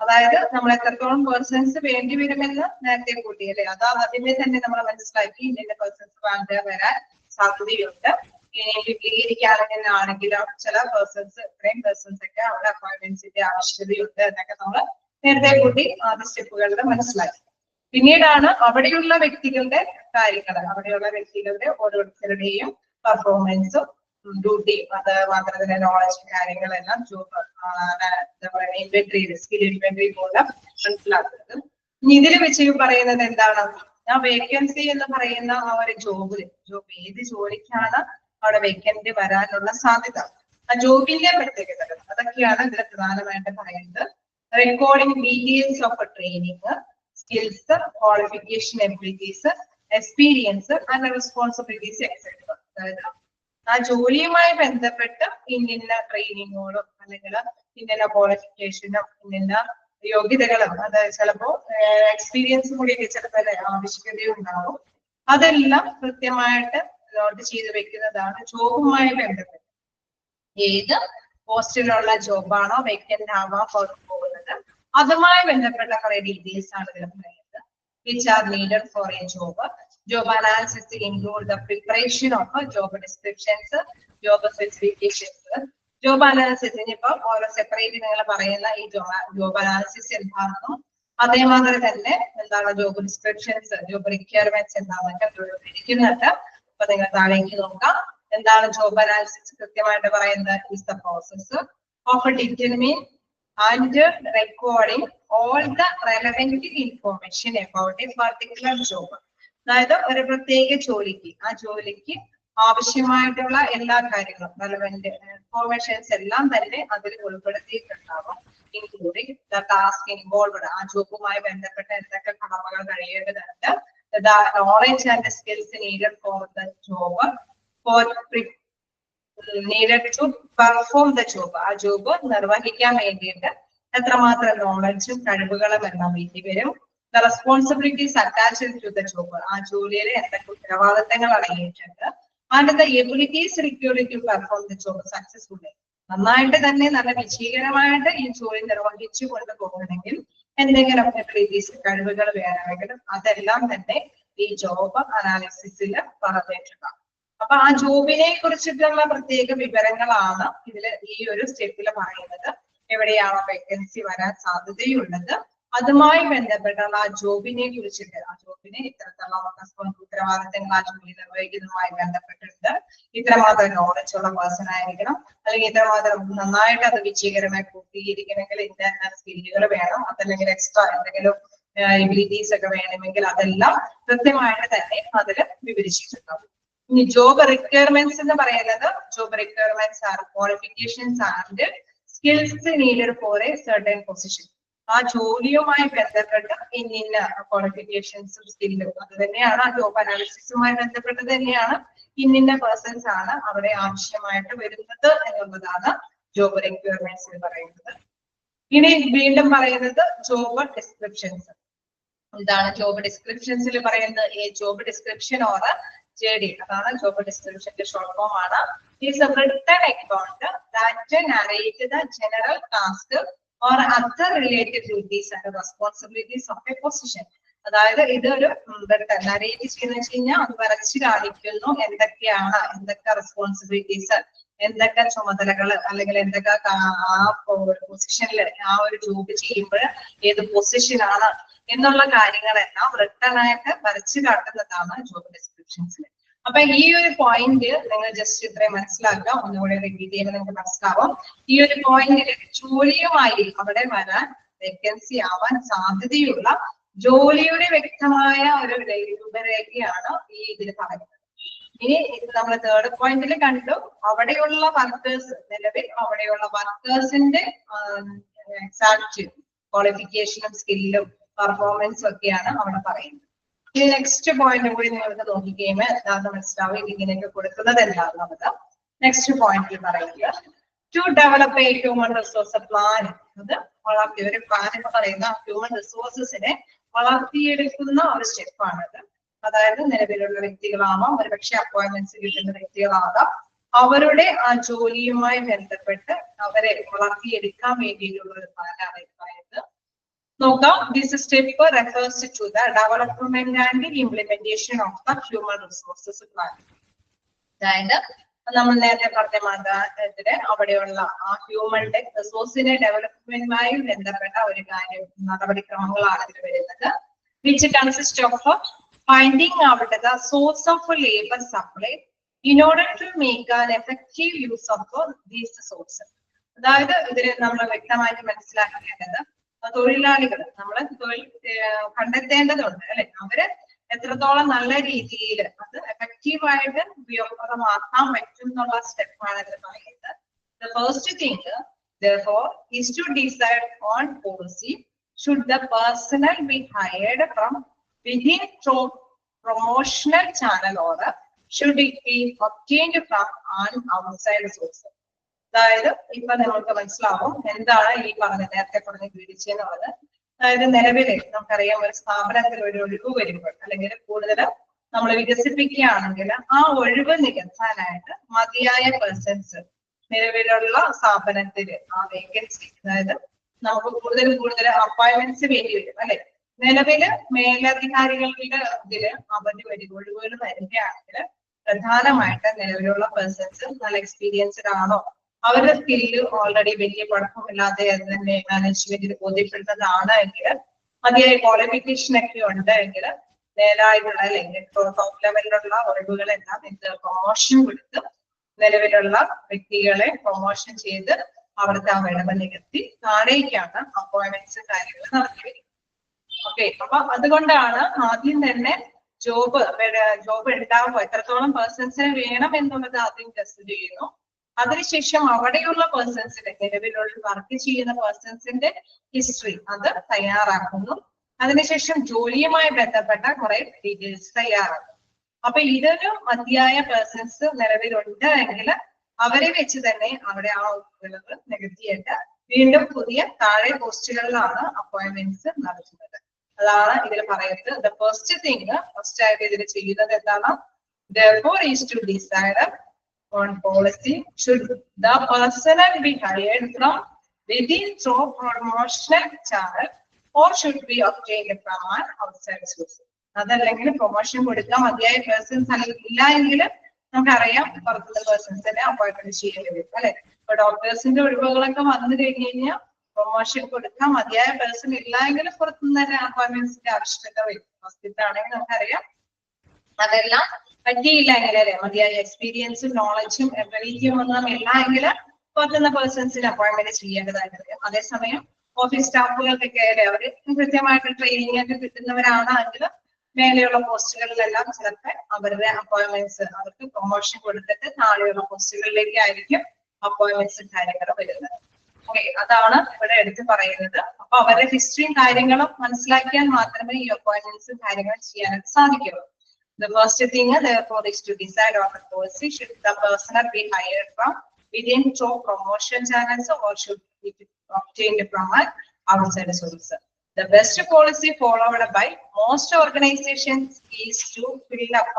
Speaker 1: അതായത് നമ്മൾ എത്രത്തോളം പേഴ്സൺസ് വേണ്ടി വരുമെന്ന് നേരത്തെ കൂട്ടിയല്ലേ, അതാ അതിനെ തന്നെ നമ്മൾ മനസ്സിലാക്കി ഇന്ന പേഴ്സൺസ് വരാൻ സാധ്യതയുണ്ട്. ഇനി വിപുലീകരിക്കാണെങ്കിലാണെങ്കിലും ചില പേഴ്സൺസ് ഇത്രയും പേഴ്സൺസ് ഒക്കെ അവിടെ അപ്പോയിന്റ്മെന്റ്സിന്റെ ആവശ്യകതയുണ്ട് എന്നൊക്കെ നമ്മൾ നേരത്തെ കൂട്ടി ആദ്യ സ്റ്റെപ്പുകളിൽ മനസ്സിലാക്കി. പിന്നീടാണ് അവിടെയുള്ള വ്യക്തികളുടെ കാര്യങ്ങൾ, അവിടെയുള്ള വ്യക്തികളുടെ ഓരോരുത്തരുടെയും പെർഫോമൻസും ഡ്യൂട്ടിയും, അത് മാത്രമല്ല നോളജ് കാര്യങ്ങളെല്ലാം ജോബ് എന്താ പറയുക ഇൻവെന്ററി, സ്കിൽ ഇൻവെന്ററി പോലെ മനസ്സിലാക്കുന്നത്. ഇനി ഇതിൽ വെച്ച് പറയുന്നത് എന്താണ്, ആ വേക്കൻസി എന്ന് പറയുന്ന ആ ഒരു ജോബ് ഏത് ജോലിക്കാണ് അവിടെ വേക്കൻസി വരാനുള്ള സാധ്യത, ആ ജോബിന്റെ പ്രത്യേകതകൾ അതൊക്കെയാണ് ഇതിൽ പ്രധാനമായിട്ട് പറയുന്നത്. Recording details of training, skills, qualification, abilities, experience and responsibilities etcetera. അതായത് ആ ജോലിയുമായി ബന്ധപ്പെട്ട് ഇന്ന ട്രെയിനിങ്ങോടും അല്ലെങ്കിൽ ഇന്ന ക്വാളിഫിക്കേഷനും ഇന്ന യോഗ്യതകളും, അത് ചിലപ്പോ എക്സ്പീരിയൻസും കൂടിയൊക്കെ ചിലപ്പോൾ ആവശ്യകതയുണ്ടാവും. അതെല്ലാം കൃത്യമായിട്ട് നോട്ട് ചെയ്ത് വെക്കുന്നതാണ് ജോബുമായി ബന്ധപ്പെട്ട്. ഏത് പോസ്റ്റിലുള്ള ജോബാണോ വേക്കന്റ് ആവാൻ പോകുന്നത് അതുമായി ബന്ധപ്പെട്ട കുറെ ഡീറ്റെയിൽസ് ആണ് ഇതിൽ പറയുന്നത്. Which are needed for A job. Job analysis include the preparation of job descriptions, job specifications. Job analysis ഇനിയിപ്പോ ഓരോ സെപ്പറേറ്റ് നിങ്ങൾ പറയുന്ന ഈ ജോബ് അനാലിസിസ് എന്താണെന്നും അതേമാതിരി തന്നെ എന്താണ് ജോബ് ഡിസ്ക്രിപ്ഷൻസ്, ജോബ് റിക്വയർമെന്റ്സ് എന്താണെന്നൊക്കെ ഇരിക്കുന്നുണ്ട്. അപ്പൊ നിങ്ങൾ താഴേക്ക് നോക്കാം. എന്താണ് ജോബ് അനാലിസിസ് കൃത്യമായിട്ട് പറയുന്നത്? is the process of determining and recording all the relevant information about a particular job. അതായത് ഒരു പ്രത്യേക ജോലിക്ക്, ആ ജോലിക്ക് ആവശ്യമായിട്ടുള്ള എല്ലാ കാര്യങ്ങളും റെലവെന്റ് ഇൻഫോർമേഷൻസ് എല്ലാം തന്നെ അതിൽ ഉൾപ്പെടുത്തിയിട്ടുണ്ടാവും. ഇൻക്ലൂഡിംഗ് ദ ടാസ്ക് ഇൻവോൾവ്ഡ്, ആ ജോബുമായി ബന്ധപ്പെട്ട എന്തൊക്കെ കടമകൾ കഴിയേണ്ടതുണ്ട്, the knowledge and skills needed for the job, for needed to perform the job, ആ ജോബ് നിർവഹിക്കാൻ വേണ്ടിയിട്ട് എത്രമാത്രം നോളജും കഴിവുകളും എല്ലാം വേണ്ടി വരും. The responsibilities attached to the job, ആ ജോലിയിലെ എന്തൊക്കെ ഉത്തരവാദിത്തങ്ങൾ അടങ്ങിയിട്ടുണ്ട്. And the abilities required to perform the job successfully. നന്നായിട്ട് തന്നെ നല്ല വിജയകരമായിട്ട് ഈ ജോലി നിർവഹിച്ചു കൊണ്ടുപോകണമെങ്കിൽ എന്തെങ്കിലും എബിലിറ്റീസ്, കഴിവുകൾ വേണമെങ്കിലും അതെല്ലാം തന്നെ ഈ ജോബ് അനാലിസിസിൽ പറഞ്ഞിട്ടുണ്ട്. അപ്പൊ ആ ജോബിനെ കുറിച്ചിട്ടുള്ള പ്രത്യേക വിവരങ്ങളാണ് ഇതിൽ ഈ ഒരു സ്റ്റെപ്പിൽ പറയുന്നത്. എവിടെയാണോ വേക്കൻസി വരാൻ സാധ്യതയുള്ളത് അതുമായി ബന്ധപ്പെട്ടുള്ള ആ ജോബിനെ കുറിച്ചിട്ട്, ആ ജോബിനെ ഇത്തരത്തിലുള്ള ഉത്തരവാദിത്തങ്ങൾ ആ ജോലി നിർവഹിക്കുന്നതുമായി ബന്ധപ്പെട്ടിട്ടുണ്ട്, ഇത്രമാത്രം നോളജ് ഉള്ള പേഴ്സൺ ആയിരിക്കണം, അല്ലെങ്കിൽ ഇത്രമാത്രം നന്നായിട്ട് അത് വിജയകരമായി പൂർത്തീകരിക്കണമെങ്കിൽ ഇന്ന സ്കില്ലുകൾ വേണം, അതല്ലെങ്കിൽ എക്സ്ട്രാ എന്തെങ്കിലും എബിലിറ്റീസ് ഒക്കെ വേണമെങ്കിൽ അതെല്ലാം കൃത്യമായിട്ട് തന്നെ അതിൽ വിവരിച്ചിട്ടുണ്ടാവും. ഇനി ജോബ് റിക്വയർമെന്റ്സ് എന്ന് പറയുന്നത്, job requirements are qualifications and skills needed for a certain position. ആ ജോലിയുമായി ബന്ധപ്പെട്ട് ഇന്ന ക്വാളിഫിക്കേഷൻസും സ്കില്ലും അത് തന്നെയാണ് ആ ജോബ് അനാലിസിസുമായി ബന്ധപ്പെട്ട് തന്നെയാണ് ഇന്ന പേഴ്സൺസ് ആണ് അവിടെ ആവശ്യമായിട്ട് വരുന്നത് എന്നുള്ളതാണ് ജോബ് റിക്വയർമെന്റ്സ് എന്ന് പറയുന്നത്. ഇനി വീണ്ടും പറയുന്നത് ജോബ് ഡിസ്ക്രിപ്ഷൻസ്. എന്താണ് ജോബ് ഡിസ്ക്രിപ്ഷൻസിൽ പറയുന്നത്? ഈ ജോബ് ഡിസ്ക്രിപ്ഷൻ ഓർ JD, അതാണ് ജോബ് ഡിസ്ക്രിപ്ഷന്റെ ഷോർട്ട് ഫോം ആണ്. Is A written account that narrate the general task or other related duties and responsibilities of a position. അതായത് ഇതൊരു നരേറ്റ് ചെയ്യുന്ന വെച്ച് കഴിഞ്ഞാൽ അത് വരച്ച് കാണിക്കുന്നു എന്തൊക്കെയാണ്, എന്തൊക്കെ റെസ്പോൺസിബിലിറ്റീസ്, എന്തൊക്കെ ചുമതലകൾ, അല്ലെങ്കിൽ എന്തൊക്കെ ആ പൊസിഷനിൽ ആ ഒരു ജോബ് ചെയ്യുമ്പോൾ ഏത് പൊസിഷനാണ് എന്നുള്ള കാര്യങ്ങളെല്ലാം റിട്ടൺ ആയിട്ട് വരച്ച് കാട്ടുന്നതാണ് ജോബ് ഡിസ്ക്രിപ്ഷൻസിൽ. അപ്പൊ ഈ ഒരു പോയിന്റ് നിങ്ങൾ ജസ്റ്റ് ഇത്രയും മനസ്സിലാക്കുക, ഒന്നുകൂടെ റിപ്പീറ്റ് ചെയ്യുമ്പോൾ നിങ്ങൾക്ക് മനസ്സിലാവും. ഈ ഒരു പോയിന്റിൽ ജോലിയുമായി അവിടെ വരാൻ വേക്കൻസി ആവാൻ സാധ്യതയുള്ള ജോലിയുടെ വ്യക്തമായ ഒരു രൂപരേഖയാണ് ഈ ഇതിൽ പറയുന്നത്. ഇനി ഇത് നമ്മൾ തേർഡ് പോയിന്റിൽ കണ്ടു, അവിടെയുള്ള വർക്കേഴ്സ്, നിലവിൽ അവിടെയുള്ള വർക്കേഴ്സിന്റെ എക്സാക്ട് ക്വാളിഫിക്കേഷനും സ്കില്ലും പെർഫോമൻസും ഒക്കെയാണ് അവിടെ പറയുന്നത്. ഇനി നെക്സ്റ്റ് പോയിന്റ് കൂടി നിങ്ങൾക്ക് നോക്കിക്കഴിയുമ്പോൾ എന്താണെന്ന് മനസ്സിലാവും ഇതിങ്ങനെയൊക്കെ കൊടുക്കുന്നത് എന്താണെന്നുള്ളത്. നെക്സ്റ്റ് പോയിന്റിൽ പറയുന്നത് to develop a human resource plan. അത് വളർത്തി ഒരു പ്ലാൻ എന്ന് പറയുന്ന ഹ്യൂമൻ റിസോഴ്സസിനെ വളർത്തിയെടുക്കുന്ന ഒരു സ്റ്റെപ്പാണത്. അതായത് നിലവിലുള്ള വ്യക്തികളാവാം, ഒരുപക്ഷെ അപ്പോയിന്റ്മെന്റ്സ് കിട്ടുന്ന വ്യക്തികളാകാം. അവരുടെ ആ ജോലിയുമായി ബന്ധപ്പെട്ട് അവരെ വളർത്തിയെടുക്കാൻ വേണ്ടിയിട്ടുള്ള ഒരു പ്ലാനാണ് ഇത് പറയുന്നത്. നോക്കാം, this step refers to the development and implementation of the human resources plan. അതായത് നമ്മൾ നേരത്തെ പറഞ്ഞ മാതാപിതാക്കളെ അവിടെയുള്ള ആ ഹ്യൂമന്റെ റിസോഴ്സിന്റെ ഡെവലപ്മെന്റുമായി ബന്ധപ്പെട്ട ഒരു കാര്യം നടപടിക്രമങ്ങളാണ് ഇതിൽ വരുന്നത്. Which consist of finding out the source of labour supply in order to make an effective use of these sources. അതായത് ഇതിൽ നമ്മൾ വ്യക്തമായിട്ട് മനസ്സിലാക്കേണ്ടത് തൊഴിലാളികൾ നമ്മൾ തൊഴിൽ കണ്ടെത്തേണ്ടതുണ്ട് അല്ലെ, അവര് എത്രത്തോളം നല്ല രീതിയിൽ അത് എഫക്റ്റീവായിട്ട് ഉപയോഗപ്രദമാക്കാൻ പറ്റും എന്നുള്ള സ്റ്റെപ്പാണ് ഇതിൽ പറയുന്നത്. The first thing therefore is to decide on policy. Should the personnel be hired from within through promotional channel or should it be obtained from an outside source? അതായത് ഇപ്പൊ നിങ്ങൾക്ക് മനസ്സിലാവും എന്താണ് ഈ പറഞ്ഞ നേരത്തെ പറഞ്ഞ വിവരിച്ചെന്നുള്ളത്. അതായത് നിലവില് നമുക്കറിയാം ഒരു സ്ഥാപനത്തിൽ ഒരു ഒഴിവ് വരുമ്പോൾ അല്ലെങ്കിൽ കൂടുതൽ നമ്മൾ വികസിപ്പിക്കുകയാണെങ്കിൽ ആ ഒഴിവ് നികത്താനായിട്ട് മതിയായ പേഴ്സൺസ് നിലവിലുള്ള സ്ഥാപനത്തിൽ ആ വേക്കൻസി, അതായത് നമുക്ക് കൂടുതൽ അപ്പോയിന്റ്മെന്റ്സ് വേണ്ടി വരും അല്ലെ. നിലവില് മേലധികാരികളുടെ ഇതില് ഒഴിവുകൾ വരികയാണെങ്കിൽ പ്രധാനമായിട്ട് നിലവിലുള്ള പേഴ്സൺസ് നല്ല എക്സ്പീരിയൻസ്ഡ് ആണോ, അവരുടെ സ്കില്ല് ഓൾറെഡി വലിയ കുഴപ്പമില്ലാതെ തന്നെ മാനേജ്മെന്റിൽ ബോധ്യപ്പെടുന്നതാണ് എങ്കിൽ, മതിയായ ക്വാളിഫിക്കേഷൻ ഒക്കെ ഉണ്ട് എങ്കിൽ നേരായിട്ടുള്ള അല്ലെങ്കിൽ ടോപ്പ് ലെവലിലുള്ള ഒഴിവുകളെല്ലാം ഇത് പ്രൊമോഷൻ കൊടുത്ത് നിലവിലുള്ള വ്യക്തികളെ പ്രൊമോഷൻ ചെയ്ത് അവിടുത്തെ ആ വിടവ് നികത്തി താഴേക്കാണ് അപ്പോയിന്റ്മെന്റ്സ് കാര്യങ്ങൾ നടത്തി വരിക. ഓക്കെ, അപ്പൊ അതുകൊണ്ടാണ് ആദ്യം തന്നെ ജോബ് ഉണ്ടാവുമ്പോൾ എത്രത്തോളം പേഴ്സൺസിനെ വേണം എന്നുള്ളത് ആദ്യം ടെസ്റ്റ് ചെയ്യുന്നു. അതിനുശേഷം അവിടെയുള്ള പേഴ്സൺസിന്റെ നിലവിലുള്ള വർക്ക് ചെയ്യുന്ന പേഴ്സൺസിന്റെ ഹിസ്റ്ററി അത് തയ്യാറാക്കുന്നു. അതിനുശേഷം ജോലിയുമായി ബന്ധപ്പെട്ട കുറെ ഡീറ്റെയിൽസ് തയ്യാറാക്കും. അപ്പൊ ഇതൊരു മതിയായ പേഴ്സൺസ് നിലവിലുണ്ട് എങ്കിൽ അവരെ വെച്ച് തന്നെ അവിടെ ആ ഒഴിവുകൾ നികത്തിയിട്ട് വീണ്ടും പുതിയ താഴെ പോസ്റ്റുകളിലാണ് അപ്പോയിന്റ്മെന്റ്സ് നടത്തുന്നത്. അതാണ് ഇതിൽ പറയുന്നത്. ദ ഫസ്റ്റ് തിങ് ഫസ്റ്റ് ആയിട്ട് ഇതിൽ ചെയ്യുന്നത് എന്താണ്? therefore is to decide on policy. Should the personnel be hired from within through promotional channel or should be obtained from an outside source? അതല്ലെങ്കിൽ പ്രൊമോഷൻ കൊടുക്കാൻ മതിയായ പേഴ്സൺസ് ഇല്ല എങ്കിൽ നമുക്കറിയാം പുറത്തുള്ള പേഴ്സൺസിനെ അപ്പോയിന്റ്മെന്റ് ചെയ്യേണ്ടി വരും അല്ലെ. ഇപ്പൊ ഡോക്ടേഴ്സിന്റെ ഒഴിവുകളൊക്കെ വന്നു കഴിഞ്ഞ് കഴിഞ്ഞാൽ പ്രൊമോഷൻ കൊടുക്കാൻ മതിയായ പേഴ്സൺ ഇല്ല എങ്കിൽ പുറത്തുനിന്ന് തന്നെ അപ്പോയിന്റ്മെന്റ്സിന്റെ ആവശ്യകത വരും. ഹോസ്പിറ്റലാണെങ്കിൽ നമുക്കറിയാം അതെല്ലാം പറ്റിയില്ല എങ്കിൽ മതിയായ എക്സ്പീരിയൻസും നോളജും എബിലിറ്റിയും ഒന്നും ഇല്ല എങ്കിൽ പുറത്തുനിന്ന് പേഴ്സൺസിന് അപ്പോയിന്റ്മെന്റ് ചെയ്യേണ്ടതായിട്ട് വരും. അതേസമയം ഓഫീസ് സ്റ്റാഫുകൾക്കൊക്കെ അവര് കൃത്യമായിട്ട് ട്രെയിനിങ് ഒക്കെ കിട്ടുന്നവരാണെങ്കിൽ മേലെയുള്ള പോസ്റ്റുകളിലെല്ലാം ചിലപ്പോൾ അവരുടെ അപ്പോയിന്റ്മെന്റ്സ് അവർക്ക് പ്രൊമോഷൻ കൊടുത്തിട്ട് താഴെയുള്ള പോസ്റ്റുകളിലേക്ക് ആയിരിക്കും അപ്പോയിന്റ്മെന്റ്സ് കാര്യങ്ങൾ വരുന്നത്. ഓക്കെ, അതാണ് ഇവിടെ എടുത്ത് പറയുന്നത്. അപ്പൊ അവരുടെ ഹിസ്റ്ററിയും കാര്യങ്ങളും മനസ്സിലാക്കിയാൽ മാത്രമേ ഈ അപ്പോയിന്റ്മെന്റ്സും കാര്യങ്ങളും ചെയ്യാനായിട്ട് സാധിക്കുള്ളൂ. The first thing therefore is to decide on the policy. Should the personnel be hired from within through promotion channels or should it be obtained from an outside source? The best policy followed by most organizations is to fill up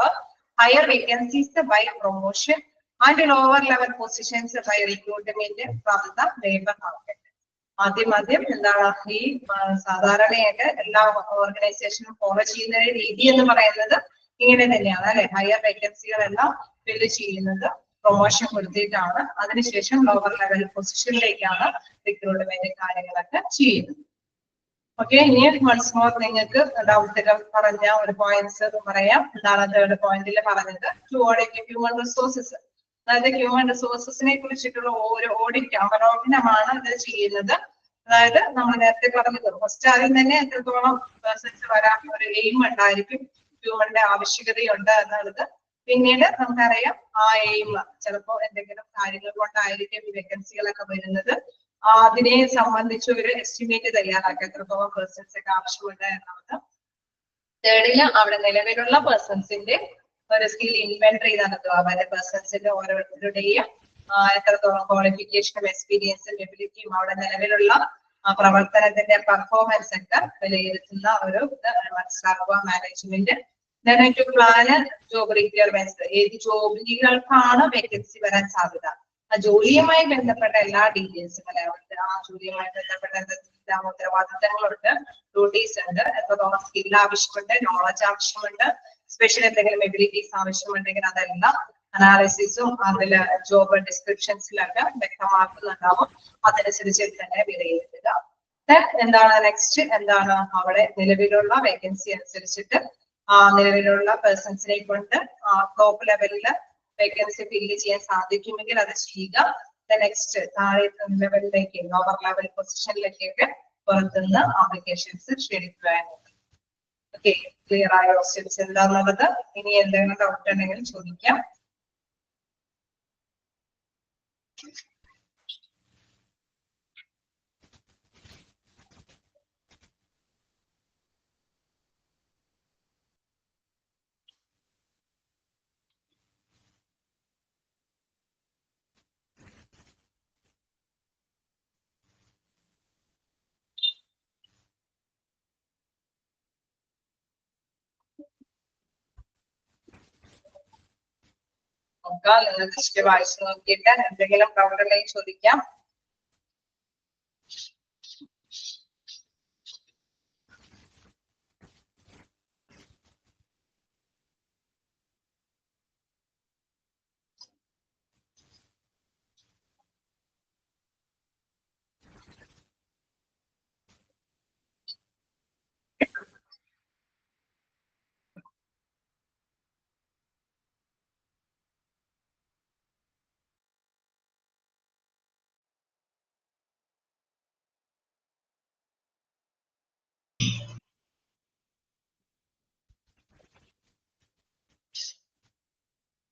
Speaker 1: higher vacancies by promotion and lower level positions by recruitment from the labor market. ആദ്യം എന്താണ് ഈ സാധാരണയായിട്ട് എല്ലാ ഓർഗനൈസേഷനും ഫോളോ ചെയ്യുന്ന രീതി എന്ന് പറയുന്നത് ഇങ്ങനെ തന്നെയാണ് അല്ലെ. ഹയർ വേക്കൻസികളെല്ലാം ഫില്ല് ചെയ്യുന്നത് പ്രൊമോഷൻ കൊടുത്തിട്ടാണ്. അതിനുശേഷം ലോവർ ലെവൽ പൊസിഷനിലേക്കാണ് റിക്രൂട്ട്മെന്റ് കാര്യങ്ങളൊക്കെ ചെയ്യുന്നത്. ഓക്കെ, ഇനി വൺസ് മോർ നിങ്ങൾക്ക് ഡൗട്ട് പറഞ്ഞ ഒരു പോയിന്റ്സ് പറയാം. എന്താണ് തേർഡ് പോയിന്റിൽ പറഞ്ഞത്? To audit human resources. അതായത് ഹ്യൂമൻ റിസോഴ്സസിനെ കുറിച്ചിട്ടുള്ള ഒരു ഓഡിറ്റ് അവലോകനമാണ് ഇത് ചെയ്യുന്നത്. അതായത് നമ്മൾ നേരത്തെ പറഞ്ഞത് ഫസ്റ്റ് ആദ്യം തന്നെ എത്രത്തോളം പേഴ്സൺസ് വരാൻ ഒരു എയിം ഉണ്ടായിരിക്കും, ഹ്യൂമന്റെ ആവശ്യകതയുണ്ട് എന്നുള്ളത്. പിന്നീട് നമുക്കറിയാം ആ എയിം ചിലപ്പോ എന്തെങ്കിലും കാര്യങ്ങൾ കൊണ്ടായിരിക്കും ഈ വേക്കൻസികളൊക്കെ വരുന്നത്. അതിനെ സംബന്ധിച്ച് ഒരു എസ്റ്റിമേറ്റ് തയ്യാറാക്കുക, എത്രത്തോളം പേഴ്സൺസ് ഒക്കെ ആവശ്യമുണ്ട് എന്നുള്ളത്. തേർഡില് അവിടെ നിലവിലുള്ള പേഴ്സൺസിന്റെ ഒരു സ്കിൽ ഇൻവെന്ററി നടത്തുക. അവരുടെ പേഴ്സൺസിന്റെ ഓരോരുത്തരുടെയും എത്രത്തോളം ക്വാളിഫിക്കേഷനും എക്സ്പീരിയൻസും എബിലിറ്റിയും അവിടെ നിലവിലുള്ള പ്രവർത്തനത്തിന്റെ പെർഫോമൻസ് ഒക്കെ വിലയിരുത്തുന്ന ഒരു മനസ്സിലാക്കുക management. To plan job requirements, ഏത് ജോലികൾക്കാണ് വേക്കൻസി വരാൻ സാധ്യത, ആ ജോലിയുമായി ബന്ധപ്പെട്ട എല്ലാ ഡീറ്റെയിൽസും ആ ജോലിയുമായി ബന്ധപ്പെട്ട ഉത്തരവാദിത്തങ്ങളുണ്ട്, ഡ്യൂട്ടീസ് ഉണ്ട്, എത്രത്തോളം സ്കിൽ ആവശ്യമുണ്ട്, നോളജ് ആവശ്യമുണ്ട്, സ്പെഷ്യൽ എന്തെങ്കിലും എബിലിറ്റീസ് ആവശ്യമുണ്ടെങ്കിൽ അതെല്ലാം അനാലിസിസും അതില് ജോബ് ഡിസ്ക്രിപ്ഷൻസിലൊക്കെ വ്യക്തമാക്കുന്നുണ്ടാവും. അതനുസരിച്ച് തന്നെ വിലയിരുത്തുക. എന്താണ് നെക്സ്റ്റ്, എന്താണ് അവിടെ നിലവിലുള്ള വേക്കൻസി അനുസരിച്ചിട്ട് നിലവിലുള്ള പേഴ്സൺസിനെ കൊണ്ട് ടോപ്പ് ലെവലില് വേക്കൻസി ഫില്ല് ചെയ്യാൻ സാധിക്കുമെങ്കിൽ അത് ചെയ്യുക. നെക്സ്റ്റ് താഴെ ലെവലിലേക്ക്, ലോവർ ലെവൽ പൊസിഷനിലേക്കൊക്കെ പുറത്തുനിന്ന് ആപ്ലിക്കേഷൻസ് ക്ഷണിക്കുക. ഓക്കെ, ക്ലിയർ ആയ ക്വസ്റ്റ്യൻസ് എന്താന്നുള്ളത്. ഇനി എന്തെങ്കിലും ഡൗട്ട് ഉണ്ടെങ്കിൽ ചോദിക്കാം. നോക്കാം, നിങ്ങൾ ജസ്റ്റ് വായിച്ചു നോക്കിയിട്ട് എന്തെങ്കിലും ഡൗട്ട് ഉണ്ടെങ്കിൽ ചോദിക്കാം.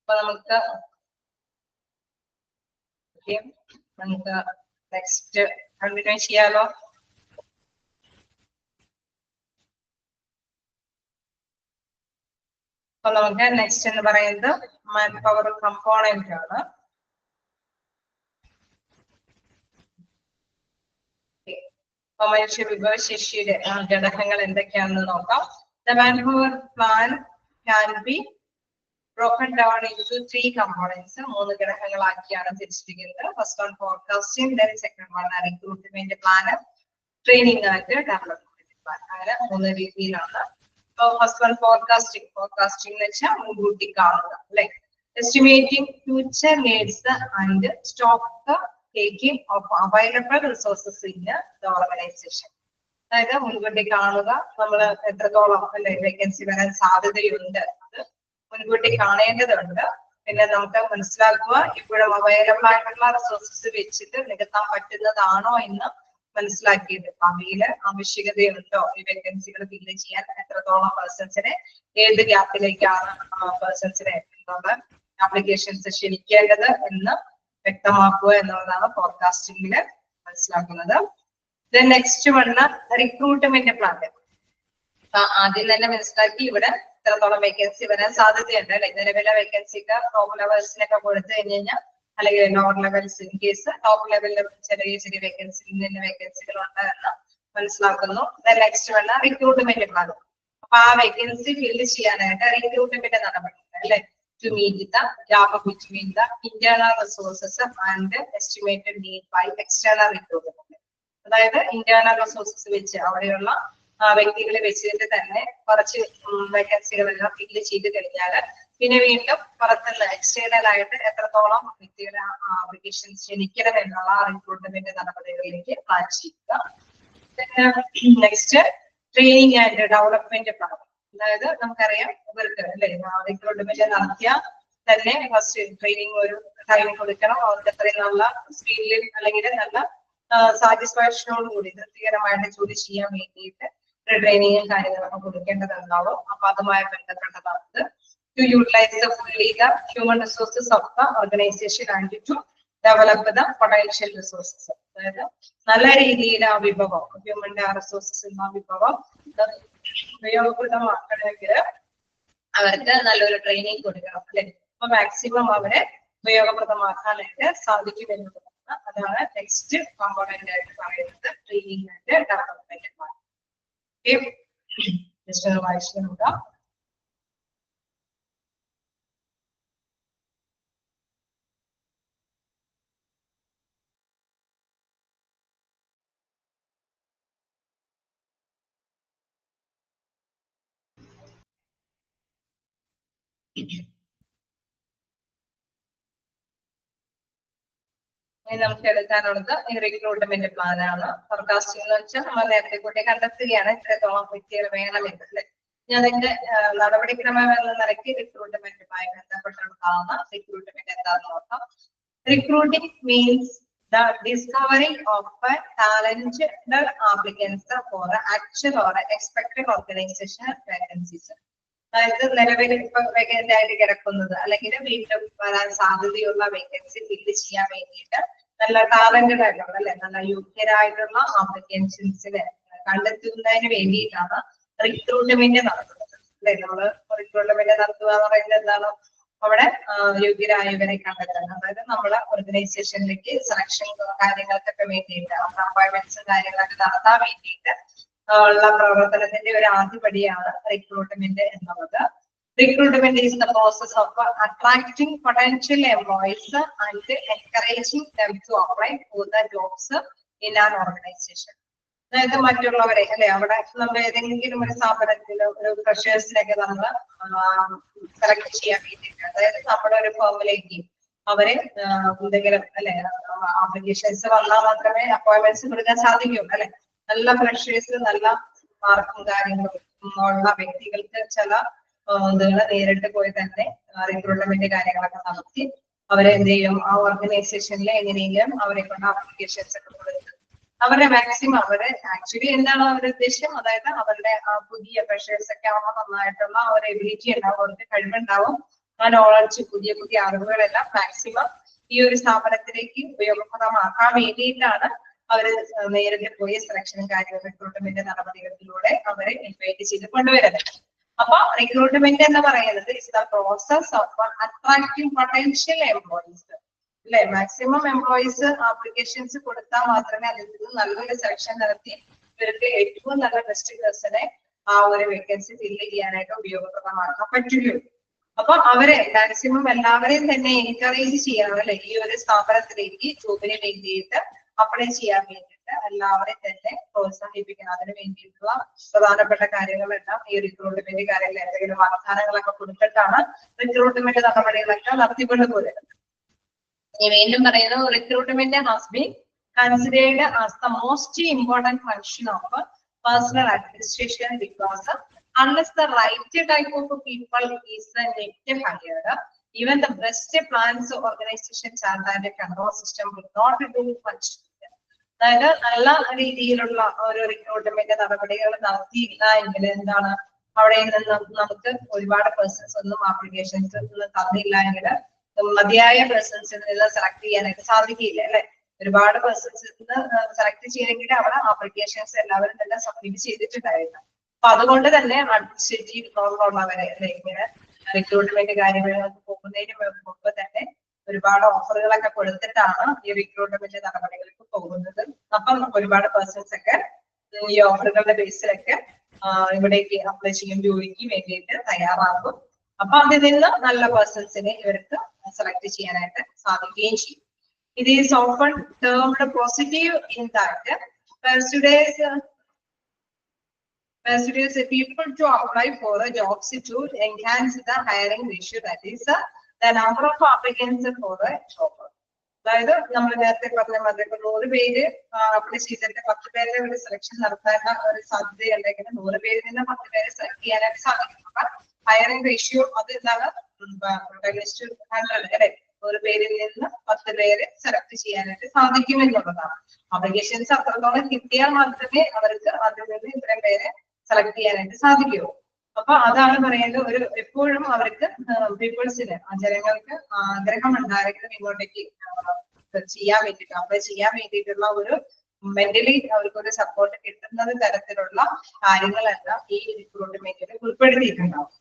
Speaker 1: അപ്പൊ നമുക്ക് നെക്സ്റ്റ് കണ്ടിന്യൂ ചെയ്യാലോ. അപ്പൊ നമുക്ക് നെക്സ്റ്റ് എന്ന് പറയുന്നത് മാൻ പവർ കമ്പോണന്റ് ആണ്. മനുഷ്യ വിഭവശേഷിയുടെ ഘടകങ്ങൾ എന്തൊക്കെയാണെന്ന് നോക്കാം. The manpower plan can be broken down into 3 components. 3 ഘടകങ്ങളാക്കിയാണ് തിരിച്ചിരിക്കുന്നത്. First one forecasting, then second one recruitment plan, training and development plan. അങ്ങനെ 3 രീതിയിലാണ്. First one forecasting. ഫോർകാസ്റ്റിംഗ് എന്ന് വെച്ചാൽ മുൻകൂട്ടി കാണുക, അല്ലെ? Estimating future needs and stock taking of available resources in the organization. അതായത് മുൻകൂട്ടി കാണുക, നമ്മൾ എത്രത്തോളം അല്ലെ വേക്കൻസി വരാൻ സാധ്യതയുണ്ട് അത് മുൻകൂട്ടി കാണേണ്ടതുണ്ട്. പിന്നെ നമുക്ക് മനസ്സിലാക്കുക ഇപ്പോഴും അവൈലബിൾ ആയിട്ടുള്ള റിസോഴ്സസ് വെച്ചിട്ട് നികത്താൻ പറ്റുന്നതാണോ എന്ന് മനസ്സിലാക്കിയിട്ട് ഭാവിയില് ആവശ്യകതയുണ്ടോ ഈ വേക്കൻസികൾ ഫില്ല് ചെയ്യാൻ, എത്രത്തോളം പേഴ്സൺസിനെ, ഏത് ഗ്യാപ്പിലേക്കാണ് പേഴ്സൺസിനെ ആപ്ലിക്കേഷൻസ് ക്ഷണിക്കേണ്ടത് എന്ന് വ്യക്തമാക്കുക എന്നുള്ളതാണ് ഫോർകാസ്റ്റിംഗില് മനസ്സിലാക്കുന്നത്. Next one recruitment plan. ആദ്യം തന്നെ മനസ്സിലാക്കി ഇവിടെ എത്രത്തോളം വേക്കൻസി വരാൻ സാധ്യതയുണ്ട്, അല്ലെ? നിലവിലെ വേക്കൻസിക്ക് ടോപ്പ് ലെവൽസിനൊക്കെ കൊടുത്തു കഴിഞ്ഞാൽ, അല്ലെങ്കിൽ lower levels in case top ലെവലിൽ ചെറിയ ചെറിയ വേക്കൻസികൾ ഉണ്ട് എന്ന് മനസ്സിലാക്കുന്നു. Next one recruitment plan. അപ്പൊ ആ വേക്കൻസി ഫില്ല് ചെയ്യാനായിട്ട് റിക്രൂട്ട്മെന്റ് നടപടി, അല്ലെ? To meet the gap between the internal resources and estimated need by external recruitment. അതായത് ഇന്റേണൽ റിസോഴ്സസ് വെച്ച് അവിടെയുള്ള വ്യക്തികളെ വെച്ചിട്ട് തന്നെ കുറച്ച് വേക്കൻസികളെല്ലാം ഫില്ല് ചെയ്ത് കഴിഞ്ഞാൽ പിന്നെ വീണ്ടും പുറത്തുനിന്ന് എക്സ്റ്റേണൽ ആയിട്ട് എത്രത്തോളം വ്യക്തികളെ ആപ്ലിക്കേഷൻസ് ക്ഷണിക്കണം എന്നുള്ള റിക്രൂട്ട്മെന്റ് നടപടികളിലേക്ക് പ്ലാൻ ചെയ്യുക. Next training and development plan. അതായത് നമുക്കറിയാം ഇവർക്ക് അല്ലെ റിക്രൂട്ട്മെന്റ് നടത്തിയ തന്നെ ഫസ്റ്റ് ട്രെയിനിങ് ഒരു ടൈം കൊടുക്കണം. അവർക്ക് അത്രയും നല്ല സ്കില്ലിൽ അല്ലെങ്കിൽ നല്ല സാറ്റിസ്ഫാക്ഷനോട് കൂടി തൃപ്തികരമായിട്ട് ജോലി ചെയ്യാൻ വേണ്ടിയിട്ട് ട്രെയിനിങ്ങും കാര്യങ്ങളൊക്കെ കൊടുക്കേണ്ടതുണ്ടാവും. അപ്പൊ അതുമായി ബന്ധപ്പെട്ടതാണ് to utilise fully the human resources of the organisation and to develop the potential resources. അതായത് നല്ല രീതിയിൽ ആ വിഭവം ഹ്യൂമൻ റിസോഴ്സസ് എന്ന വിഭവം ഉപയോഗപ്രദമാക്കണമെങ്കിൽ അവർക്ക് നല്ലൊരു ട്രെയിനിങ് കൊടുക്കണം, അല്ലെ? അപ്പൊ മാക്സിമം അവരെ ഉപയോഗപ്രദമാക്കാനായിട്ട് സാധിക്കും എന്നുള്ളതാണ്. അതാണ് നെക്സ്റ്റ് കമ്പോണന്റ് ആയിട്ട് പറയുന്നത് training and development plan. Just വായിച്ചു നോക്കാം. ഇനി നമുക്ക് എടുക്കാനുള്ളത് റിക്രൂട്ട്മെന്റ് പ്ലാൻ ആണ്. ഫോർകാസ്റ്റിംഗ് എന്ന് വെച്ചാൽ നമ്മൾ നേരത്തെ കൂട്ടി കണ്ടെത്തുകയാണ് ഇത്രത്തോളം വ്യക്തികൾ വേണമെന്ന് അല്ലെ. ഞാൻ അതിന്റെ നടപടിക്രമം എന്ന നിലയ്ക്ക് റിക്രൂട്ട്മെന്റുമായി ബന്ധപ്പെട്ടുണ്ടാകുന്ന റിക്രൂട്ട്മെന്റ് എന്താണെന്ന് നോക്കാം. Recruiting means the discovering of a talented applicants for actual or expected organization vacancies. അതായത് നിലവിൽ ഇപ്പൊ വേക്കന്റ് ആയിട്ട് കിടക്കുന്നത് അല്ലെങ്കിൽ വീണ്ടും വരാൻ സാധ്യതയുള്ള വേക്കൻസി ഫില്ല് ചെയ്യാൻ വേണ്ടിയിട്ട് നല്ല ടാലന്റഡ് ആയിട്ടുള്ള അല്ലെ നല്ല യോഗ്യരായിട്ടുള്ള ആപ്ലിക്കൻസിനെ കണ്ടെത്തുന്നതിന് വേണ്ടിയിട്ടാണ് റിക്രൂട്ട്മെന്റ് നടത്തുന്നത് അല്ലെ. നമ്മള് റിക്രൂട്ട്മെന്റ് നടത്തുക എന്ന് പറയുന്നത് എന്താണ്? അവിടെ യോഗ്യരായവരെ കണ്ടെത്താൻ, അതായത് നമ്മളെ ഓർഗനൈസേഷനിലേക്ക് സെലക്ഷൻ കാര്യങ്ങൾക്കൊക്കെ വേണ്ടിയിട്ട് അപ്പോയിന്റ്മെന്റ്സും കാര്യങ്ങളൊക്കെ നടത്താൻ വേണ്ടിയിട്ട് ഉള്ള പ്രവർത്തനത്തിന്റെ ഒരു ആദ്യപടിയാണ് റിക്രൂട്ട്മെന്റ് എന്നുള്ളത്. Recruitment is the process of attracting potential employees and encouraging them to apply for the jobs in an organization. അതായത് മറ്റുള്ളവരെ അല്ലെ അവിടെ നമ്മൾ ഏതെങ്കിലും ഒരു സ്ഥാപനത്തിൽ ഒരു ഫ്രഷേഴ്സിനൊക്കെ നമ്മൾ സെലക്ട് ചെയ്യാൻ വേണ്ടിയിട്ട്, അതായത് നമ്മുടെ ഒരു ഫേമിലേക്ക് അവരെ എന്തെങ്കിലും അല്ലെ ആപ്ലിക്കേഷൻസ് വന്നാൽ മാത്രമേ അപ്പോയിന്റ്മെന്റ്സ് കൊടുക്കാൻ സാധിക്കുള്ളൂ അല്ലെ. നല്ല ഫ്രഷേഴ്സ് നല്ല മാർക്കും കാര്യങ്ങളും ഉള്ള വ്യക്തികൾക്ക് ചില നേരിട്ട് പോയി തന്നെ റിക്രൂട്ട്മെന്റ് കാര്യങ്ങളൊക്കെ നടത്തി അവരെ എന്ത് ചെയ്യും ആ ഓർഗനൈസേഷനിൽ എങ്ങനെയെങ്കിലും അവരെ കൊണ്ട് ആപ്ലിക്കേഷൻസ് ഒക്കെ കൊടുത്ത് അവരുടെ മാക്സിമം അവരെ ആക്ച്വലി എന്താണ് അവരുടെ ഉദ്ദേശം, അതായത് അവരുടെ ആ പുതിയ ഫ്രഷേഴ്സ് ഒക്കെ ആവുമ്പോൾ നന്നായിട്ടുള്ള ഒരു എബിലിറ്റി ഉണ്ടാവും, അവർക്ക് കഴിവുണ്ടാവും, ആ നോളജ് പുതിയ പുതിയ അറിവുകളെല്ലാം മാക്സിമം ഈ ഒരു സ്ഥാപനത്തിലേക്ക് ഉപയോഗപ്രദമാക്കാൻ വേണ്ടിയിട്ടാണ് അവര് നേരിട്ട് പോയി സെലക്ഷനും കാര്യങ്ങളും റിക്രൂട്ട്മെന്റ് നടപടികളിലൂടെ അവരെ ഇൻവൈറ്റ് ചെയ്ത് കൊണ്ടുവരുന്നത്. അപ്പൊ റിക്രൂട്ട്മെന്റ് എന്ന് പറയുന്നത് is the process of attracting potential employees അല്ലെ. മാക്സിമം എംപ്ലോയീസ് ആപ്ലിക്കേഷൻസ് കൊടുത്താൽ മാത്രമേ അതിൽ നിന്ന് നല്ലൊരു സെലക്ഷൻ നടത്തി ഇവർക്ക് ഏറ്റവും നല്ല ബെസ്റ്റ് പേഴ്സണെ ആ ഒരു വേക്കൻസി ഫില്ല് ചെയ്യാനായിട്ട് ഉപയോഗപ്രദമാക്കാൻ പറ്റുള്ളൂ. അപ്പൊ അവരെ മാക്സിമം എല്ലാവരെയും തന്നെ എൻകറേജ് ചെയ്യണം അല്ലെ ഈ ഒരു സ്ഥാപനത്തിലേക്ക് ജോബിന് വേണ്ടിയിട്ട് അപ്ലൈ ചെയ്യാൻ വേണ്ടിയിട്ട് എല്ലാവരെയും തന്നെ പ്രോത്സാഹിപ്പിക്കണം. അതിന് വേണ്ടിയിട്ടുള്ള പ്രധാനപ്പെട്ട കാര്യങ്ങളെല്ലാം ഈ റിക്രൂട്ട്മെന്റ് കാര്യങ്ങൾ എന്തെങ്കിലും വാഗ്ദാനങ്ങളൊക്കെ കൊടുത്തിട്ടാണ് റിക്രൂട്ട്മെന്റ് നടപടികളൊക്കെ നടത്തിക്കൊണ്ട് പോരുന്നത്. വീണ്ടും പറയുന്നു, recruitment has been considered as the most important function of personal administration because unless the right type of people is net hired, even the best plans, organizations and the control system will not do much. അതായത് നല്ല രീതിയിലുള്ള ഒരു റിക്രൂട്ട്മെന്റ് നടപടികൾ നടത്തിയില്ല എങ്കിൽ എന്താണ് അവിടെ നിന്ന് നമുക്ക് ഒരുപാട് പേഴ്സൺസ് ഒന്നും ആപ്ലിക്കേഷൻസ് തന്നില്ല എങ്കിൽ മതിയായ പേഴ്സൺസിൽ നിന്ന് സെലക്ട് ചെയ്യാനായിട്ട് സാധിക്കില്ല അല്ലെ. ഒരുപാട് പേഴ്സൺസ് സെലക്ട് ചെയ്തെങ്കിൽ അവിടെ ആപ്ലിക്കേഷൻസ് എല്ലാവരും തന്നെ സബ്മിറ്റ് ചെയ്തിട്ടുണ്ടായിരുന്നു. അപ്പൊ അതുകൊണ്ട് തന്നെ അഡ്മിനിസ്ട്രേറ്റീവ് റോളുള്ളവരെ ഇങ്ങനെ റിക്രൂട്ട്മെന്റ് കാര്യങ്ങൾക്ക് പോകുന്നതിന് മുമ്പ് തന്നെ ഒരുപാട് ഓഫറുകളൊക്കെ കൊടുത്തിട്ടാണ് ഈ റിക്രൂട്ട്മെന്റ് നടപടികൾക്ക് പോകുന്നത്. അപ്പം ഒരുപാട് പേഴ്സൺസ് ഒക്കെ ഈ ഓഫറുകളുടെ ബേസിലൊക്കെ ഇവിടേക്ക് അപ്ലൈ ചെയ്യും, ജോലിക്ക് വേണ്ടിയിട്ട് തയ്യാറാകും. അപ്പൊ അതിൽ നിന്ന് നല്ല പേഴ്സൺസിനെ ഇവർക്ക് സെലക്ട് ചെയ്യാനായിട്ട് സാധിക്കുകയും ചെയ്യും. ഇത് is often termed positive in that persuades people to apply for the jobs to enhance the hiring ratio, that is the number of applicants for a job. അതായത് നമ്മൾ നേരത്തെ പറഞ്ഞ മാതിരി 100 പേര് അപ്ലൈ ചെയ്തിട്ട് 10 പേരുടെ ഒരു സെലക്ഷൻ നടത്താൻ ഒരു സാധ്യത ഉണ്ടെങ്കിൽ 100 പേരിൽ നിന്ന് 10 പേരെ സെലക്ട് ചെയ്യാനായിട്ട് സാധിക്കും. അപ്പൊ ഹയറിംഗ് റേഷ്യോ അത് എന്താണ് 100 അല്ലെ. 100 പേരിൽ നിന്ന് 10 പേരെ സെലക്ട് ചെയ്യാനായിട്ട് സാധിക്കും എന്നുള്ളതാണ്. അപ്ലിക്കേഷൻസ് അത്രത്തോളം കിട്ടിയാൽ മാത്രമേ അവർക്ക് അതിൽ നിന്ന് ഇത്രയും പേരെ സെലക്ട് ചെയ്യാനായിട്ട് സാധിക്കുമോ. അപ്പൊ അതാണ് പറയുന്നത്, ഒരു എപ്പോഴും അവർക്ക് പീപ്പിൾസിന് ജനങ്ങൾക്ക് ആഗ്രഹം ഉണ്ടായിരിക്കും ഇങ്ങോട്ടേക്ക് ചെയ്യാൻ വേണ്ടിയിട്ട് അപ്ലൈ ചെയ്യാൻ വേണ്ടിയിട്ടുള്ള ഒരു മെന്റലി അവർക്കൊരു സപ്പോർട്ട് കിട്ടുന്ന തരത്തിലുള്ള കാര്യങ്ങളെല്ലാം ഈ റിക്രൂട്ട്മെന്റിൽ ഉൾപ്പെടുത്തിയിട്ടുണ്ടാവും.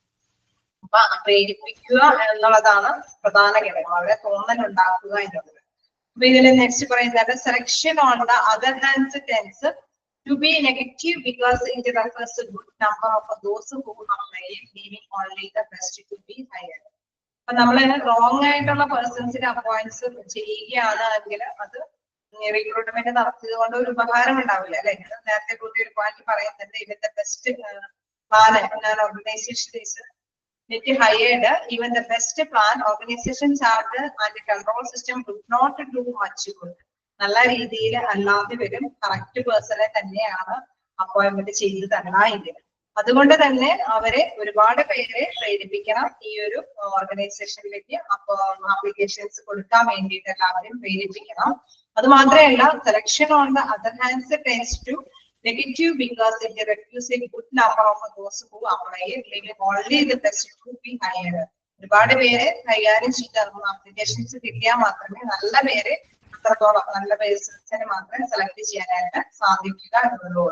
Speaker 1: അപ്പൊ പ്രേരിപ്പിക്കുക എന്നുള്ളതാണ് പ്രധാന ഘടകം, അവരെ തോന്നൽ ഉണ്ടാക്കുക എന്നുള്ളത്. അപ്പൊ ഇതിൽ നെക്സ്റ്റ് പറയുന്നത് selection on the other hand tends to be negative because it refers to good number of those who apply, leaving only the best to be hired. അപ്പൊ നമ്മൾ റോങ് ആയിട്ടുള്ള പേഴ്സൺസിനെ അപ്പോയിന്റ്സ് ചെയ്യുകയാണെങ്കിൽ അത് റിക്രൂട്ട്മെന്റ് നടത്തിയത് കൊണ്ട് ഒരു ഉപകാരം ഉണ്ടാവില്ല അല്ലെ. നേരത്തെ കൂട്ടി ഒരു പോയിന്റ് പറയുന്നുണ്ട്, ഇതിന്റെ best plan organisation Net hired, even the best plan, organization chart and control system would not do much good. നല്ല രീതിയിൽ അല്ലാതെ വരും കറക്റ്റ് പേഴ്സണെ തന്നെയാണ് അപ്പോയിന്റ്മെന്റ് ചെയ്ത് തരണമെങ്കിൽ. അതുകൊണ്ട് തന്നെ അവരെ ഒരുപാട് പേരെ പ്രേരിപ്പിക്കണം ഈ ഒരു ഓർഗനൈസേഷനിലേക്ക് ആപ്ലിക്കേഷൻസ് കൊടുക്കാൻ വേണ്ടിയിട്ട് എല്ലാവരും പ്രേരിപ്പിക്കണം. അത് മാത്രമല്ല selection on the other hands tends to negative because it reduces a good number of those who apply, leaving only the best to be hired. ഒരുപാട് പേരെ കൈകാര്യം ചെയ്ത ആപ്ലിക്കേഷൻസ് കിട്ടിയാൽ മാത്രമേ നല്ല പേരെ അത്രത്തോളം നല്ല പേഴ്സൺസിനെ മാത്രമേ സെലക്ട് ചെയ്യാനായിട്ട് സാധിക്കുക എന്നുള്ളൂ.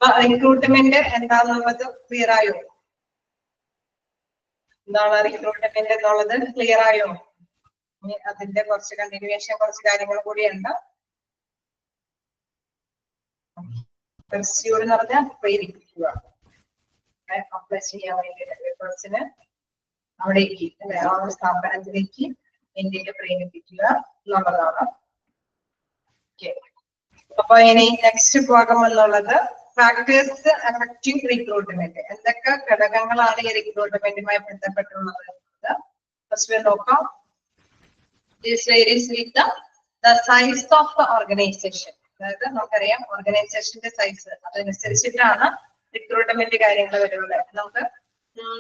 Speaker 1: അപ്പൊ റിക്രൂട്ട്മെന്റ് എന്താണെന്നുള്ളത് ക്ലിയർ ആയോ? എന്താണ് റിക്രൂട്ട്മെന്റ് എന്നുള്ളത് ക്ലിയർ ആയോ? അതിന്റെ കുറച്ച് കണ്ടിന്യൂവേഷൻ കുറച്ച് കാര്യങ്ങൾ കൂടിയുണ്ട്. എന്ന് പറഞ്ഞാൽ പ്രേരിപ്പിക്കുക, അപ്ലൈ ചെയ്യാൻ വേണ്ടിയിട്ട് പേഴ്സണ് അവിടേക്ക് ആ ഒരു സ്ഥാപനത്തിലേക്ക് വേണ്ടിയിട്ട് പ്രേരിപ്പിക്കുക എന്നുള്ളതാണ്. അപ്പൊ ഇനി നെക്സ്റ്റ് ഭാഗം എന്നുള്ളത് ഫാക്ടേഴ്സ് അഫക്റ്റിംഗ് റിക്രൂട്ട്മെന്റ്. എന്തൊക്കെ ഘടകങ്ങളാണ് ഈ റിക്രൂട്ട്മെന്റുമായി ബന്ധപ്പെട്ടുള്ളത് എന്നുള്ളത് ഫസ്റ്റ് നോക്കാം. This varies with the size of the organization. അതായത് നമുക്കറിയാം ഓർഗനൈസേഷന്റെ സൈസ് അതനുസരിച്ചിട്ടാണ് റിക്രൂട്ട്മെന്റ് കാര്യങ്ങൾ വരുന്നത്. നമുക്ക്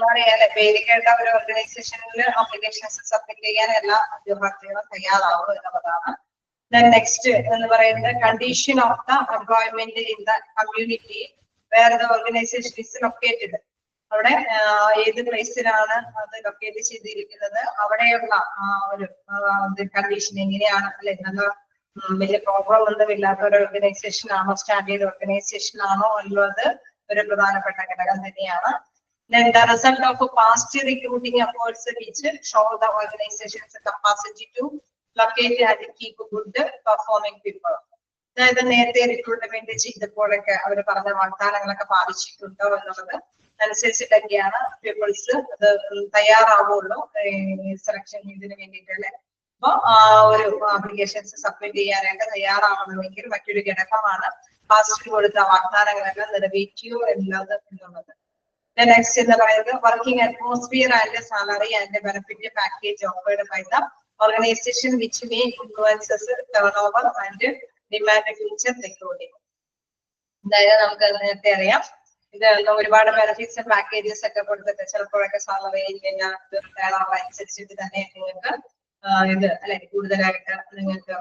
Speaker 1: അറിയാലേ പേര് കേട്ട ഒരു ഓർഗനൈസേഷനിൽ ആപ്ലിക്കേഷൻസ് സബ്മിറ്റ് ചെയ്യാൻ എല്ലാ ഉദ്യോഗാർത്ഥികളും തയ്യാറാവും എന്നുള്ളതാണ്. നെക്സ്റ്റ് എന്ന് പറയുന്നത് condition of the employment in the community where the organisation is located. അവിടെ ഏത് പ്ലേസിലാണ് അത് ലൊക്കേറ്റ് ചെയ്തിരിക്കുന്നത്, അവിടെയുള്ള ഒരു കണ്ടീഷൻ എങ്ങനെയാണ്, അല്ലെ നല്ല വലിയ പ്രോബ്ലം ഒന്നും ഇല്ലാത്ത ഒരു ഓർഗനൈസേഷൻ ആണോ, സ്റ്റാൻഡേർഡ് ഓർഗനൈസേഷൻ ആണോ എന്നുള്ളത് ഒരു പ്രധാനപ്പെട്ട ഘടകം തന്നെയാണ്. Then the result of past recruiting efforts which show the organization's capacity to locate and keep good performing people. അതായത് നേരത്തെ റിക്രൂട്ട്മെന്റ് ചെയ്തപ്പോഴൊക്കെ അവർ പറഞ്ഞ വാഗ്ദാനങ്ങളൊക്കെ പാലിച്ചിട്ടുണ്ടോ എന്നുള്ളത് അനുസരിച്ചിട്ടൊക്കെയാണ് പീപ്പിൾസ് അത് തയ്യാറാവുള്ളൂ സെലക്ഷൻ ഇതിന് വേണ്ടിയിട്ടുള്ള. അപ്പൊ ഒരു ആപ്ലിക്കേഷൻസ് സബ്മിറ്റ് ചെയ്യാനായിട്ട് തയ്യാറാവണമെങ്കിൽ മറ്റൊരു ഘടകമാണ് പാസ്റ്റ് കൊടുത്ത വാഗ്ദാനങ്ങളൊക്കെ നിറവേറ്റിയോ എന്നുള്ളത് എന്നുള്ളത്. നെക്സ്റ്റ് എന്ന് പറയുന്നത് working atmosphere and salary and benefit package offered by the organisation which may influences turn over and demand future recruiting. അതായത് നമുക്ക് നേരത്തെ അറിയാം ഇത് ഒരുപാട് ബെനിഫിറ്റ്സ് പാക്കേജസ് ഒക്കെ കൊടുത്തിട്ട് ചിലപ്പോഴൊക്കെ സാലറി അനുസരിച്ചിട്ട് തന്നെ നിങ്ങൾക്ക് ഇത് അല്ലെ കൂടുതലായിട്ട് നിങ്ങൾക്ക്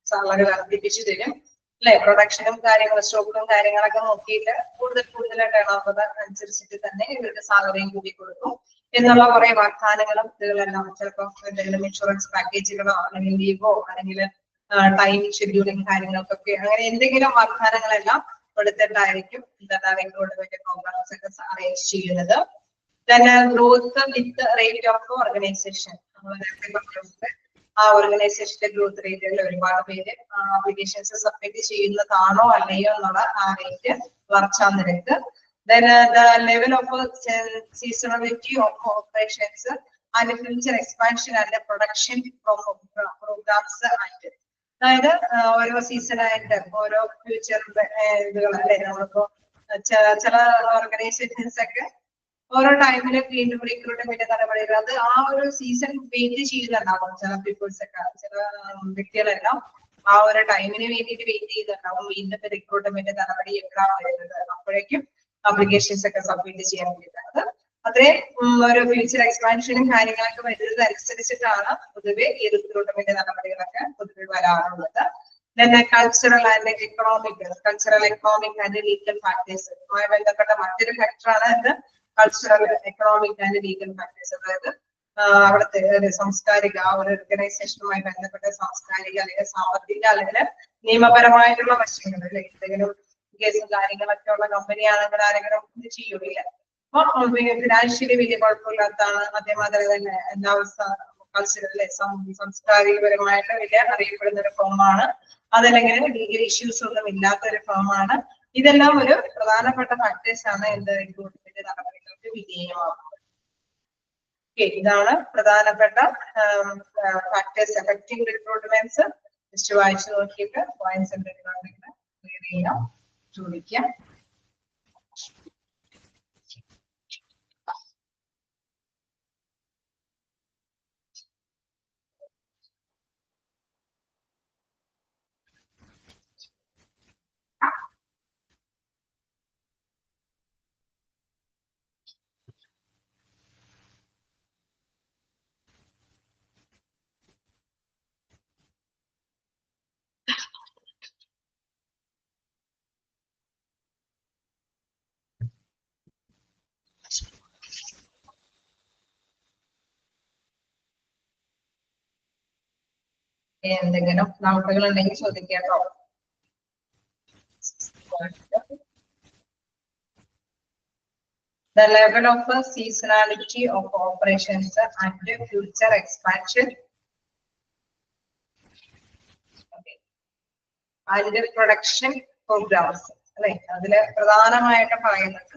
Speaker 1: സാലറി വർദ്ധിപ്പിച്ചു തരും അല്ലെ. പ്രൊഡക്ഷനും കാര്യങ്ങളും സ്റ്റോക്കും കാര്യങ്ങളൊക്കെ നോക്കിയിട്ട് കൂടുതലായിട്ട് അനുസരിച്ചിട്ട് തന്നെ ഇവർക്ക് സാലറിയും കൂടി കൊടുക്കും എന്നുള്ള കുറെ വാഗ്ദാനങ്ങളും ഇതുകളെല്ലാം ചിലപ്പോൾ എന്തെങ്കിലും ഇൻഷുറൻസ് പാക്കേജുകളോ അല്ലെങ്കിൽ ലീവോ അല്ലെങ്കിൽ ടൈം ഷെഡ്യൂളിങ് കാര്യങ്ങൾക്കൊക്കെ അങ്ങനെ എന്തെങ്കിലും വാഗ്ദാനങ്ങളെല്ലാം കൊടുത്തിട്ടായിരിക്കും റിക്രൂട്ട്മെന്റ് പ്രോഗ്രാംസ് ഒക്കെ അറേഞ്ച് ചെയ്യുന്നത്. Growth with rate of organisation. ആ ഓർഗനൈസേഷന്റെ ഗ്രോത്ത് റേറ്റുകളിൽ ഒരുപാട് പേര് ആപ്ലിക്കേഷൻസ് സബ്മിറ്റ് ചെയ്യുന്നതാണോ അല്ലയോ എന്നുള്ള ആ റേറ്റ് വളർച്ചാ നിരക്ക്. Then the level of seasonality of operations and future expansion and production programs ആയിട്ട്. അതായത് ഓരോ സീസണായിട്ട് ഓരോ ഫ്യൂച്ചർ ഇതുകൾ അല്ലെ. നമ്മളിപ്പോ ചില ഓർഗനൈസേഷൻസ് ഒക്കെ ഓരോ ടൈമില് വീണ്ടും റിക്രൂട്ട്മെന്റ് നടപടികൾ അത് ആ ഒരു സീസൺ വെയിറ്റ് ചെയ്യുന്നുണ്ടാവും. ചില പീപ്പിൾസ് ഒക്കെ ചില വ്യക്തികളെല്ലാം ആ ഒരു ടൈമിന് വേണ്ടിയിട്ട് വെയിറ്റ് ചെയ്യുന്നുണ്ടാവും വീണ്ടും റിക്രൂട്ട്മെന്റ് നടപടി എപ്പോഴാണ് വരുന്നത് അപ്പോഴേക്കും ആപ്ലിക്കേഷൻസ് ഒക്കെ സബ്മിറ്റ് ചെയ്യാൻ വേണ്ടിയിട്ടാണ്. അത്രയും ഒരു ഫ്യൂച്ചർ എക്സ്പാൻഷനും കാര്യങ്ങളൊക്കെ വരുന്നത് അനുസരിച്ചിട്ടാണ് പൊതുവെ ഈ റിക്രൂട്ട്മെന്റ് നടപടികളൊക്കെ പൊതുവെ വരാറുള്ളത്. Cultural and economic and legal ഫാക്ടേഴ്സുമായി ബന്ധപ്പെട്ട മറ്റൊരു ഫാക്ടറാണ് ഇത് cultural economic and legal factors. അതായത് അവിടുത്തെ ഒരു സാംസ്കാരിക ആ ഒരു ഓർഗനൈസേഷനുമായി ബന്ധപ്പെട്ട സാംസ്കാരിക അല്ലെങ്കിൽ സാമ്പത്തിക അല്ലെങ്കിൽ നിയമപരമായിട്ടുള്ള വശങ്ങൾ അല്ലെ. എന്തെങ്കിലും കേസും കാര്യങ്ങളൊക്കെ ഉള്ള കമ്പനി ആണെങ്കിൽ ആരെങ്കിലും ഇത് ചെയ്യൂല. അപ്പൊ ഫിനാൻഷ്യലി വലിയ കുഴപ്പമില്ലാത്തതാണ്. അതേമാതിരി തന്നെ എല്ലാ കൾച്ചറൽ സാംസ്കാരികപരമായിട്ട് വലിയ അറിയപ്പെടുന്ന ഒരു ഫോമാണ്. അതല്ലെങ്കിൽ ലീഗൽ ഇഷ്യൂസ് ഒന്നും ഇല്ലാത്ത ഒരു ഫോമാണ്. ഇതെല്ലാം ഒരു പ്രധാനപ്പെട്ട ഫാക്ടേഴ്സ് ആണ് എന്ത് റിക്രൂട്ട്മെന്റ് നടപടികൾക്ക് വിധേയമാകുന്നത്. ഇതാണ് പ്രധാനപ്പെട്ട ഫാക്ടേഴ്സ് എഫക്റ്റിംഗ് റിക്രൂട്ട്മെന്റ്സ്. ജസ്റ്റ് വായിച്ചു നോക്കിയിട്ട് പോയിന്റ്സ് എന്തെങ്കിലും ക്ലിയർ ചെയ്യാം, ചോദിക്കാം. എന്തെങ്കിലും ഡൗട്ടുകൾ ഉണ്ടെങ്കിൽ ചോദിക്കാട്ടോ. The level of seasonality of operations and future expansion and production programs. അല്ലെ, അതില് പ്രധാനമായിട്ട് പറയുന്നത്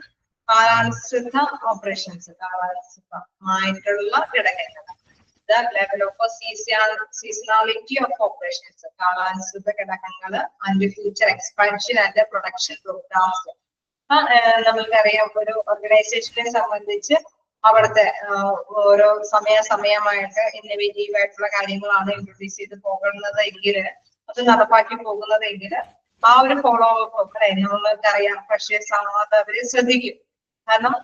Speaker 1: കാലാനുസൃത ഓപ്പറേഷൻസ്, കാലാനുസൃതമായിട്ടുള്ള ഘടകങ്ങൾ. The level of seasonality of operations, കാലാനുസൃത ഘടകങ്ങൾ and future expansion and production programs. നമുക്കറിയാം, ഒരു ഓർഗനൈസേഷനെ സംബന്ധിച്ച് അവിടുത്തെ ഓരോ സമയമായിട്ട് ഇന്നോവേറ്റീവ് ആയിട്ടുള്ള കാര്യങ്ങളാണ് ഇൻട്രൊഡ്യൂസ് ചെയ്ത് പോകുന്നത് എങ്കിൽ, അത് നടപ്പാക്കി പോകുന്നതെങ്കിൽ ആ ഒരു ഫോളോ അപ്പ് അല്ലെ നമ്മൾക്കറിയാം. പക്ഷേ അവര് ശ്രദ്ധിക്കും. കാരണം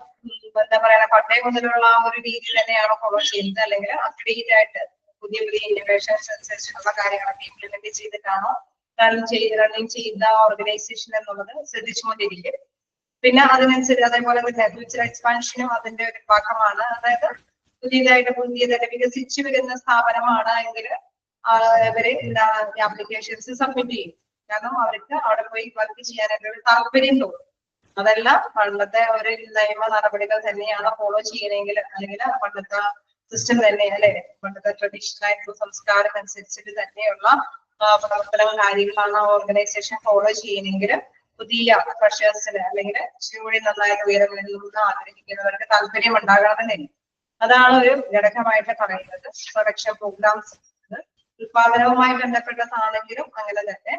Speaker 1: എന്താ പറയുക, പട്ടേ മുതലുള്ള ആ ഒരു രീതി തന്നെയാണ് ഫോളോ ചെയ്യുന്നത്, അല്ലെങ്കിൽ അപ്ഡേറ്റ് ആയിട്ട് പുതിയ പുതിയ ഇന്നോവേഷൻസ് അനുസരിച്ചുള്ള കാര്യങ്ങളൊക്കെ ഇംപ്ലിമെന്റ് ചെയ്തിട്ടാണോ റണ്ണിങ് ചെയ്യുന്ന ഓർഗനൈസേഷൻ എന്നുള്ളത് ശ്രദ്ധിച്ചുകൊണ്ടിരിക്കും. പിന്നെ അതിനനുസരിച്ച് അതേപോലെ തന്നെ ഫ്യൂച്ചർ എക്സ്പാൻഷനും അതിന്റെ ഒരു ഭാഗമാണ്. അതായത് പുതിയതായിട്ട് വികസിച്ചു വരുന്ന സ്ഥാപനമാണ് എങ്കിൽ ഇവര് ആപ്ലിക്കേഷൻസ് സബ്മിറ്റ് ചെയ്യും. കാരണം അവർക്ക് അവിടെ പോയി വർക്ക് ചെയ്യാനായിട്ട് ഒരു താല്പര്യം തോന്നും. അതല്ല പണ്ടത്തെ ഒരു നിയമ നടപടികൾ തന്നെയാണ് ഫോളോ ചെയ്യണമെങ്കിൽ, അല്ലെങ്കിൽ പണ്ടത്തെ സിസ്റ്റം തന്നെ അല്ലെ, പണ്ടത്തെ ട്രഡീഷണൽ ആയിട്ടുള്ള സംസ്കാരം അനുസരിച്ചിട്ട് തന്നെയുള്ള പ്രവർത്തനവും കാര്യങ്ങളാണ് ഓർഗനൈസേഷൻ ഫോളോ ചെയ്യണമെങ്കിൽ പുതിയ ഫ്രഷേഴ്സിന് അല്ലെങ്കിൽ ഇച്ചിരി നന്നായിട്ട് ഉയരങ്ങളിൽ നിന്ന് ആഗ്രഹിക്കുന്നവർക്ക് താല്പര്യം ഉണ്ടാകണമെന്നില്ല. അതാണ് ഒരു ഘടകമായിട്ട് പറയുന്നത്. പ്രൊഡക്ഷൻ പ്രോഗ്രാംസ് ഉത്പാദനവുമായി ബന്ധപ്പെട്ടതാണെങ്കിലും അങ്ങനെ തന്നെ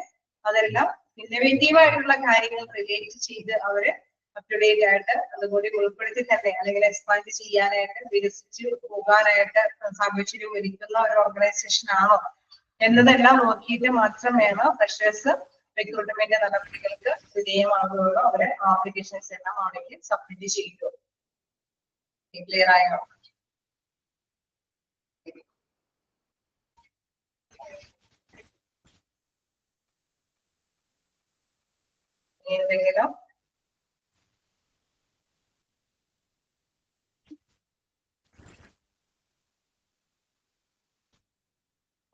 Speaker 1: അതെല്ലാം ഇന്നോവേറ്റീവ് ആയിട്ടുള്ള കാര്യങ്ങൾ റിലേറ്റ് ചെയ്ത് അവര് അപ് ടു ഡേറ്റ് ആയിട്ട് അതുകൂടി ഉൾപ്പെടുത്തി തന്നെ അല്ലെങ്കിൽ എക്സ്പാൻഡ് ചെയ്യാനായിട്ട് വികസിച്ച് പോകാനായിട്ട് സാഹചര്യം ഒരുക്കുന്ന ഒരു ഓർഗനൈസേഷൻ ആണോ എന്നതെല്ലാം നോക്കിയിട്ട് മാത്രം വേണം ഫ്രഷേഴ്സ് റിക്രൂട്ട്മെന്റ് നടപടികൾക്ക് വിധേയമാകുകയുള്ളൂ. അവരെ ആപ്ലിക്കേഷൻസ് എല്ലാം ആണെങ്കിൽ സബ്മിറ്റ് ചെയ്യുള്ളൂ. ക്ലിയർ ആയോ? എന്തെങ്കിലും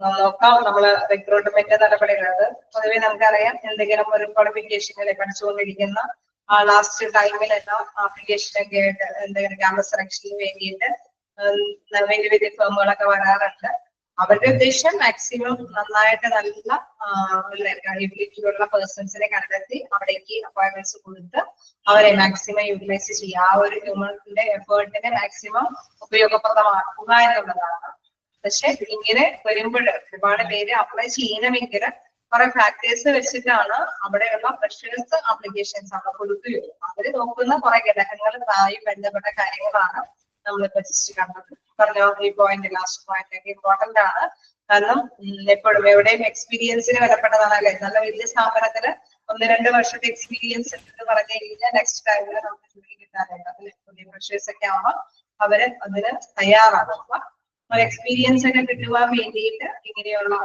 Speaker 1: നോക്കാം. നമ്മള് റിക്രൂട്ട്മെന്റ് നടപടികളത് പൊതുവെ നമുക്കറിയാം, എന്തെങ്കിലും ഒരു ക്വാളിഫിക്കേഷനിൽ പഠിച്ചുകൊണ്ടിരിക്കുന്ന ലാസ്റ്റ് ടൈമിലെല്ലാം ആപ്ലിക്കേഷനൊക്കെ ആയിട്ട് എന്തെങ്കിലും ക്യാമ്പസ് സെലക്ഷന് വേണ്ടിയിട്ട് വലിയ വലിയ ഫേമുകളൊക്കെ വരാറുണ്ട്. അവരുടെ ഉദ്ദേശം മാക്സിമം നന്നായിട്ട് നല്ല എബിലിറ്റിയുള്ള പേഴ്സൺസിനെ കണ്ടെത്തി അവിടേക്ക് അപ്പോയിന്റ്മെന്റ്സ് കൊടുത്ത് അവരെ മാക്സിമം യൂട്ടിലൈസ് ചെയ്യുക. ആ ഒരു ഹ്യൂമന്റെ എഫേർട്ടിനെ മാക്സിമം ഉപയോഗപ്രദമാക്കുക എന്നുള്ളതാണ്. പക്ഷെ ഇങ്ങനെ വരുമ്പോൾ ഒരുപാട് പേര് അപ്ലൈ ചെയ്യണമെങ്കിൽ കുറെ ഫാക്ടേഴ്സ് വെച്ചിട്ടാണ് അവിടെയുള്ള ഫ്രഷേഴ്സ് ആപ്ലിക്കേഷൻസ് അവിടെ കൊടുക്കുകയുള്ളൂ. അവര് നോക്കുന്ന കുറെ ഘടകങ്ങളുമായി ബന്ധപ്പെട്ട കാര്യങ്ങളാണ് നമ്മളിപ്പോ ജസ്റ്റ് കണ്ടത്. പറഞ്ഞോ, ഈ പോയിന്റ് ലാസ്റ്റ് പോയിന്റ് ഒക്കെ ഇമ്പോർട്ടന്റ് ആണ്. കാരണം എപ്പോഴും എവിടെയും എക്സ്പീരിയൻസിന് വിലപ്പെട്ടതാണ് അല്ലെ. നല്ല വലിയ സ്ഥാപനത്തില് 1-2 വർഷത്തെ എക്സ്പീരിയൻസ് എന്ന് പറഞ്ഞു കഴിഞ്ഞാൽ നെക്സ്റ്റ് ടൈമില് നമുക്ക് ജോലി കിട്ടാനായിട്ട് അതിൽ പുതിയ ഫ്രഷേഴ്സ് ഒക്കെ ആവുമ്പോൾ അവര് അതിന് തയ്യാറാകും. അപ്പൊ എക്സ്പീരിയൻസ് ഒക്കെ കിട്ടുവാൻ വേണ്ടിയിട്ട് ഇങ്ങനെയുള്ള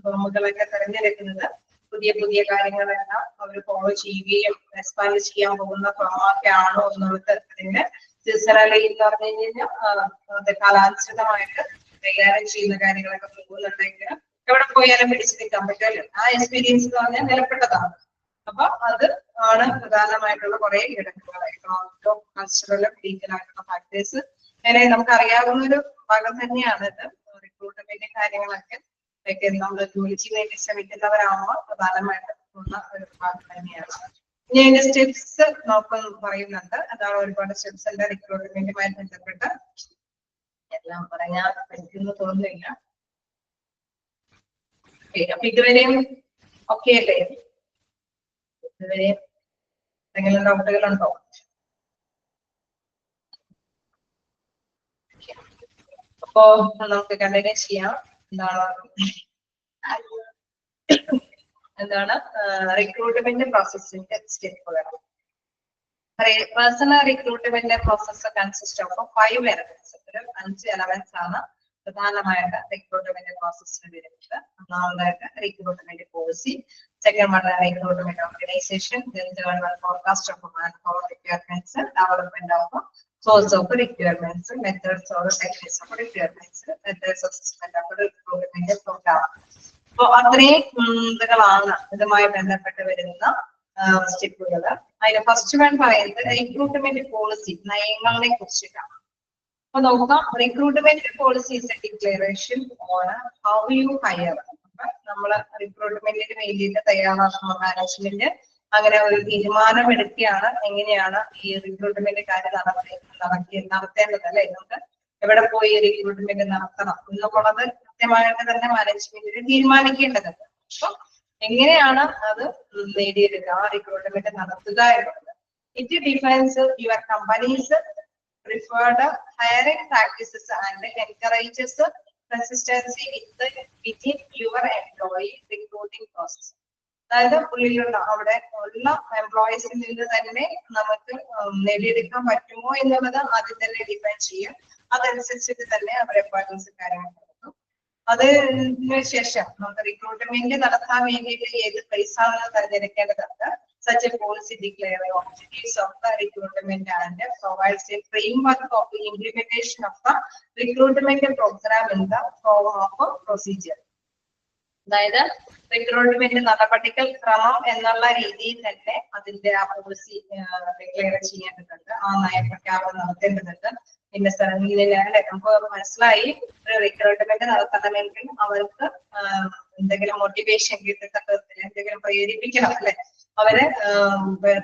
Speaker 1: ഫേമുകളൊക്കെ തിരഞ്ഞെടുക്കുന്നത് പുതിയ പുതിയ കാര്യങ്ങളെല്ലാം അവർ ഫോളോ ചെയ്യുകയും എക്സ്പാൻഡ് ചെയ്യാൻ പോകുന്ന ഫേമൊക്കെ ആണോ എന്നുള്ളത് അതിന്റെ സീസണലി എന്ന് പറഞ്ഞു കഴിഞ്ഞാൽ കാലാനുസൃതമായിട്ട് കൈകാര്യം ചെയ്യുന്ന കാര്യങ്ങളൊക്കെ പോകുന്നുണ്ടെങ്കിൽ എവിടെ പോയാലും പിടിച്ചു നിൽക്കാൻ പറ്റുമല്ലോ. ആ എക്സ്പീരിയൻസ് എന്ന് പറഞ്ഞാൽ വിലപ്പെട്ടതാണ്. അപ്പൊ അത് ആണ് പ്രധാനമായിട്ടുള്ള കുറെ ഘടകങ്ങൾ. എക്കണോമിക്കോ കൾച്ചറലോ ലീഗലായിട്ടുള്ള ഫാക്ടേഴ്സ് അങ്ങനെ നമുക്ക് അറിയാവുന്ന ഒരു ഭാഗം തന്നെയാണ് ഇത്. റിക്രൂട്ട്മെന്റ് കാര്യങ്ങളൊക്കെ നമ്മൾ ജോലിക്ക് വേണ്ടി ശ്രമിക്കുന്നവരാകുമ്പോൾ പ്രധാനമായിട്ട് ഉള്ള ഒരു ഭാഗം തന്നെയാണ്. ഇനി അതിന്റെ സ്റ്റെപ്സ് നോക്കാൻ പറയുന്നുണ്ട്. അതാണ് ഒരുപാട് സ്റ്റെപ്സ് ഉണ്ട് റിക്രൂട്ട്മെന്റുമായി ബന്ധപ്പെട്ട്. എല്ലാം പറയാൻ പറ്റുമെന്ന് തോന്നുന്നില്ല. അപ്പൊ ഇതുവരെയും ഓക്കെ അല്ലേ? ഇതുവരെയും എന്തെങ്കിലും ഡൗട്ടുകളുണ്ടോ? അപ്പോ നമുക്ക് കണ്ടിന്യൂ ചെയ്യാം. എന്താണ് റിക്രൂട്ട്മെന്റ് പ്രോസസ്സിന്റെ സ്റ്റെപ്പുകൾ. Personal recruitment process consist of 5 elements. ഒരു 5 എലമെന്റ്സ് ആണ് പ്രധാനമായിട്ട് റിക്രൂട്ട്മെന്റ് പ്രോസസ്സിന് വരുന്നത്. ഒന്നാമതായിട്ട് recruitment policy, second one recruitment organisation, third one forecast of manpower requirements, development of source of requirements, methods or techniques of requirements, methods of assessment of recruitment program. അപ്പൊ അത്രയും ഇതുകളാണ് ഇതുമായി ബന്ധപ്പെട്ട് വരുന്ന സ്റ്റെപ്പുകൾ. അതിന് ഫസ്റ്റ് വൺ പറയുന്നത് റിക്രൂട്ട്മെന്റ് പോളിസി, നയങ്ങളെ കുറിച്ചിട്ടാണ്. അപ്പൊ നോക്കാം, recruitment policy is A declaration on how you higher. അപ്പൊ നമ്മള് റിക്രൂട്ട്മെന്റിന് വേണ്ടിയിട്ട് തയ്യാറാക്കുന്ന മാനേജ്മെന്റ് അങ്ങനെ ഒരു തീരുമാനം എടുക്കുകയാണ് എങ്ങനെയാണ് ഈ റിക്രൂട്ട്മെന്റ് കാര്യം നടത്തേണ്ടത് അല്ലെ. നമുക്ക് എവിടെ പോയി റിക്രൂട്ട്മെന്റ് നടത്തണം എന്നുള്ളത് കൃത്യമായിട്ട് തന്നെ മാനേജ്മെന്റിന് തീരുമാനിക്കേണ്ടതുണ്ട്. അപ്പൊ എങ്ങനെയാണ് അത് നേടിയെടുക്കുക, റിക്രൂട്ട്മെന്റ് നടത്തുക എന്നുള്ളത്. It defines your companies preferred hiring practices and encourages consistency within your employee recruiting process. അതായത് ഉള്ളിലുള്ള അവിടെ ഉള്ള എംപ്ലോയീസിൽ നിന്ന് തന്നെ നമുക്ക് നേടിയെടുക്കാൻ പറ്റുമോ എന്നുള്ളത് ആദ്യം തന്നെ ഡിഫൈൻ ചെയ്യും. അതനുസരിച്ചിട്ട് തന്നെ അവരെ അപ്പോയിന്റ്മെന്റ്സ് കാര്യങ്ങൾ നടത്തും. അതിന് ശേഷം നമുക്ക് റിക്രൂട്ട്മെന്റ് നടത്താൻ വേണ്ടിയിട്ട് ഏത് പ്ലേസ് ആണെന്ന് തിരഞ്ഞെടുക്കേണ്ടതുണ്ട്. Such a policy declares the objectives of the recruitment and provides a framework of the implementation of the recruitment program in the form of a procedure. അതായത് റിക്രൂട്ട്മെന്റ് നടപടികൾ ക്രമം എന്നുള്ള രീതിയിൽ തന്നെ അതിന്റെ ആ പോളിസി ഡിക്ലെയർ ചെയ്യേണ്ടതുണ്ട്, ആ നയപ്രഖ്യാപനം നടത്തേണ്ടതുണ്ട്. പിന്നെ സ്ഥലങ്ങളിലെ നമുക്ക് മനസ്സിലായി ഒരു റിക്രൂട്ട്മെന്റ് നടത്തണമെങ്കിൽ അവർക്ക് എന്തെങ്കിലും മോട്ടിവേഷൻ കിട്ടത്തക്ക എന്തെങ്കിലും പ്രേരിപ്പിക്കണം അല്ലെ. അവര്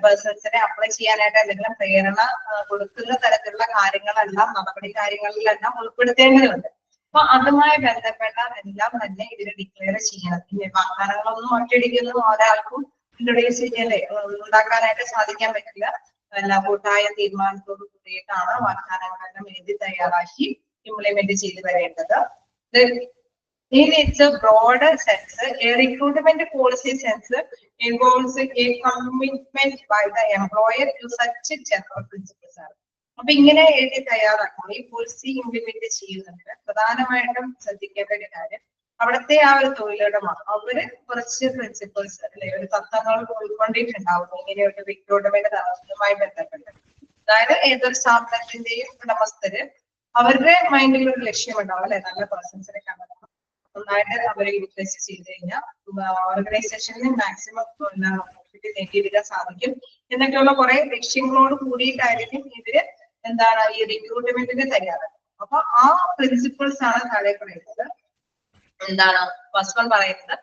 Speaker 1: പേഴ്സൺസിനെ അപ്ലൈ ചെയ്യാനായിട്ട് എന്തെങ്കിലും പ്രേരണ കൊടുക്കുന്ന തരത്തിലുള്ള കാര്യങ്ങളെല്ലാം നടപടി കാര്യങ്ങളിലെല്ലാം ഉൾപ്പെടുത്തേണ്ടതുണ്ട്. അപ്പൊ അതുമായി ബന്ധപ്പെട്ട എല്ലാം തന്നെ ഇതിൽ ഡിക്ലെയർ ചെയ്യണം. പിന്നെ വാഗ്ദാനങ്ങളൊന്നും ഒറ്റയടിക്കൊന്നും ഒരാൾക്കും ഇൻട്രൊഡ്യൂസ് ചെയ്യല്ലേ ഉണ്ടാക്കാനായിട്ട് സാധിക്കാൻ പറ്റില്ല. എല്ലാ കൂട്ടായ തീരുമാനത്തോട് കൂടിയിട്ടാണ് വാഗ്ദാനങ്ങളെല്ലാം എഴുതി തയ്യാറാക്കി ഇംപ്ലിമെന്റ് ചെയ്ത് വരേണ്ടത്. In its broader sense, a recruitment policy sense involves a commitment by the employer to such general principles. അപ്പൊ ഇങ്ങനെ എഴുതി തയ്യാറാക്കണം. ഈ പോളിസി ഇംപ്ലിമെന്റ് ചെയ്യുന്നതിന് പ്രധാനമായിട്ടും ശ്രദ്ധിക്കേണ്ട ഒരു കാര്യം അവിടുത്തെ ആ ഒരു തൊഴിലുടമ അവര് കുറച്ച് പ്രിൻസിപ്പിൾസ് അല്ലെ ഒരു തത്വങ്ങൾ ഉൾക്കൊണ്ടിട്ടുണ്ടാവും ഇങ്ങനെ ഒരു റിക്രൂട്ട്മെന്റ് നടത്തുന്നതുമായി ബന്ധപ്പെട്ട്. അതായത് ഏതൊരു സ്ഥാപനത്തിന്റെയും ഉടമസ്ഥര് അവരുടെ മൈൻഡിൽ ഒരു ലക്ഷ്യമുണ്ടാവും അല്ലെ, നല്ല പേഴ്സൺസിനെ കണ്ടെത്തണം, നന്നായിട്ട് അവരെ യൂട്ടിലൈസ് ചെയ്ത് കഴിഞ്ഞാൽ ഓർഗനൈസേഷനിൽ മാക്സിമം പ്രോഫിറ്റ് നേടിയെടുക്കാൻ സാധിക്കും എന്നൊക്കെയുള്ള കുറെ ലക്ഷ്യങ്ങളോട് കൂടിയിട്ടായിരിക്കും ഇവര് എന്താണ് ഈ റിക്രൂട്ട്മെന്റിന് തയ്യാറാക്കുന്നത്. അപ്പൊ ആ പ്രിൻസിപ്പിൾസ് ആണ് താഴെ പറയുന്നത്. എന്താണ് ഫസ്റ്റ് വൺ പറയുന്നത്,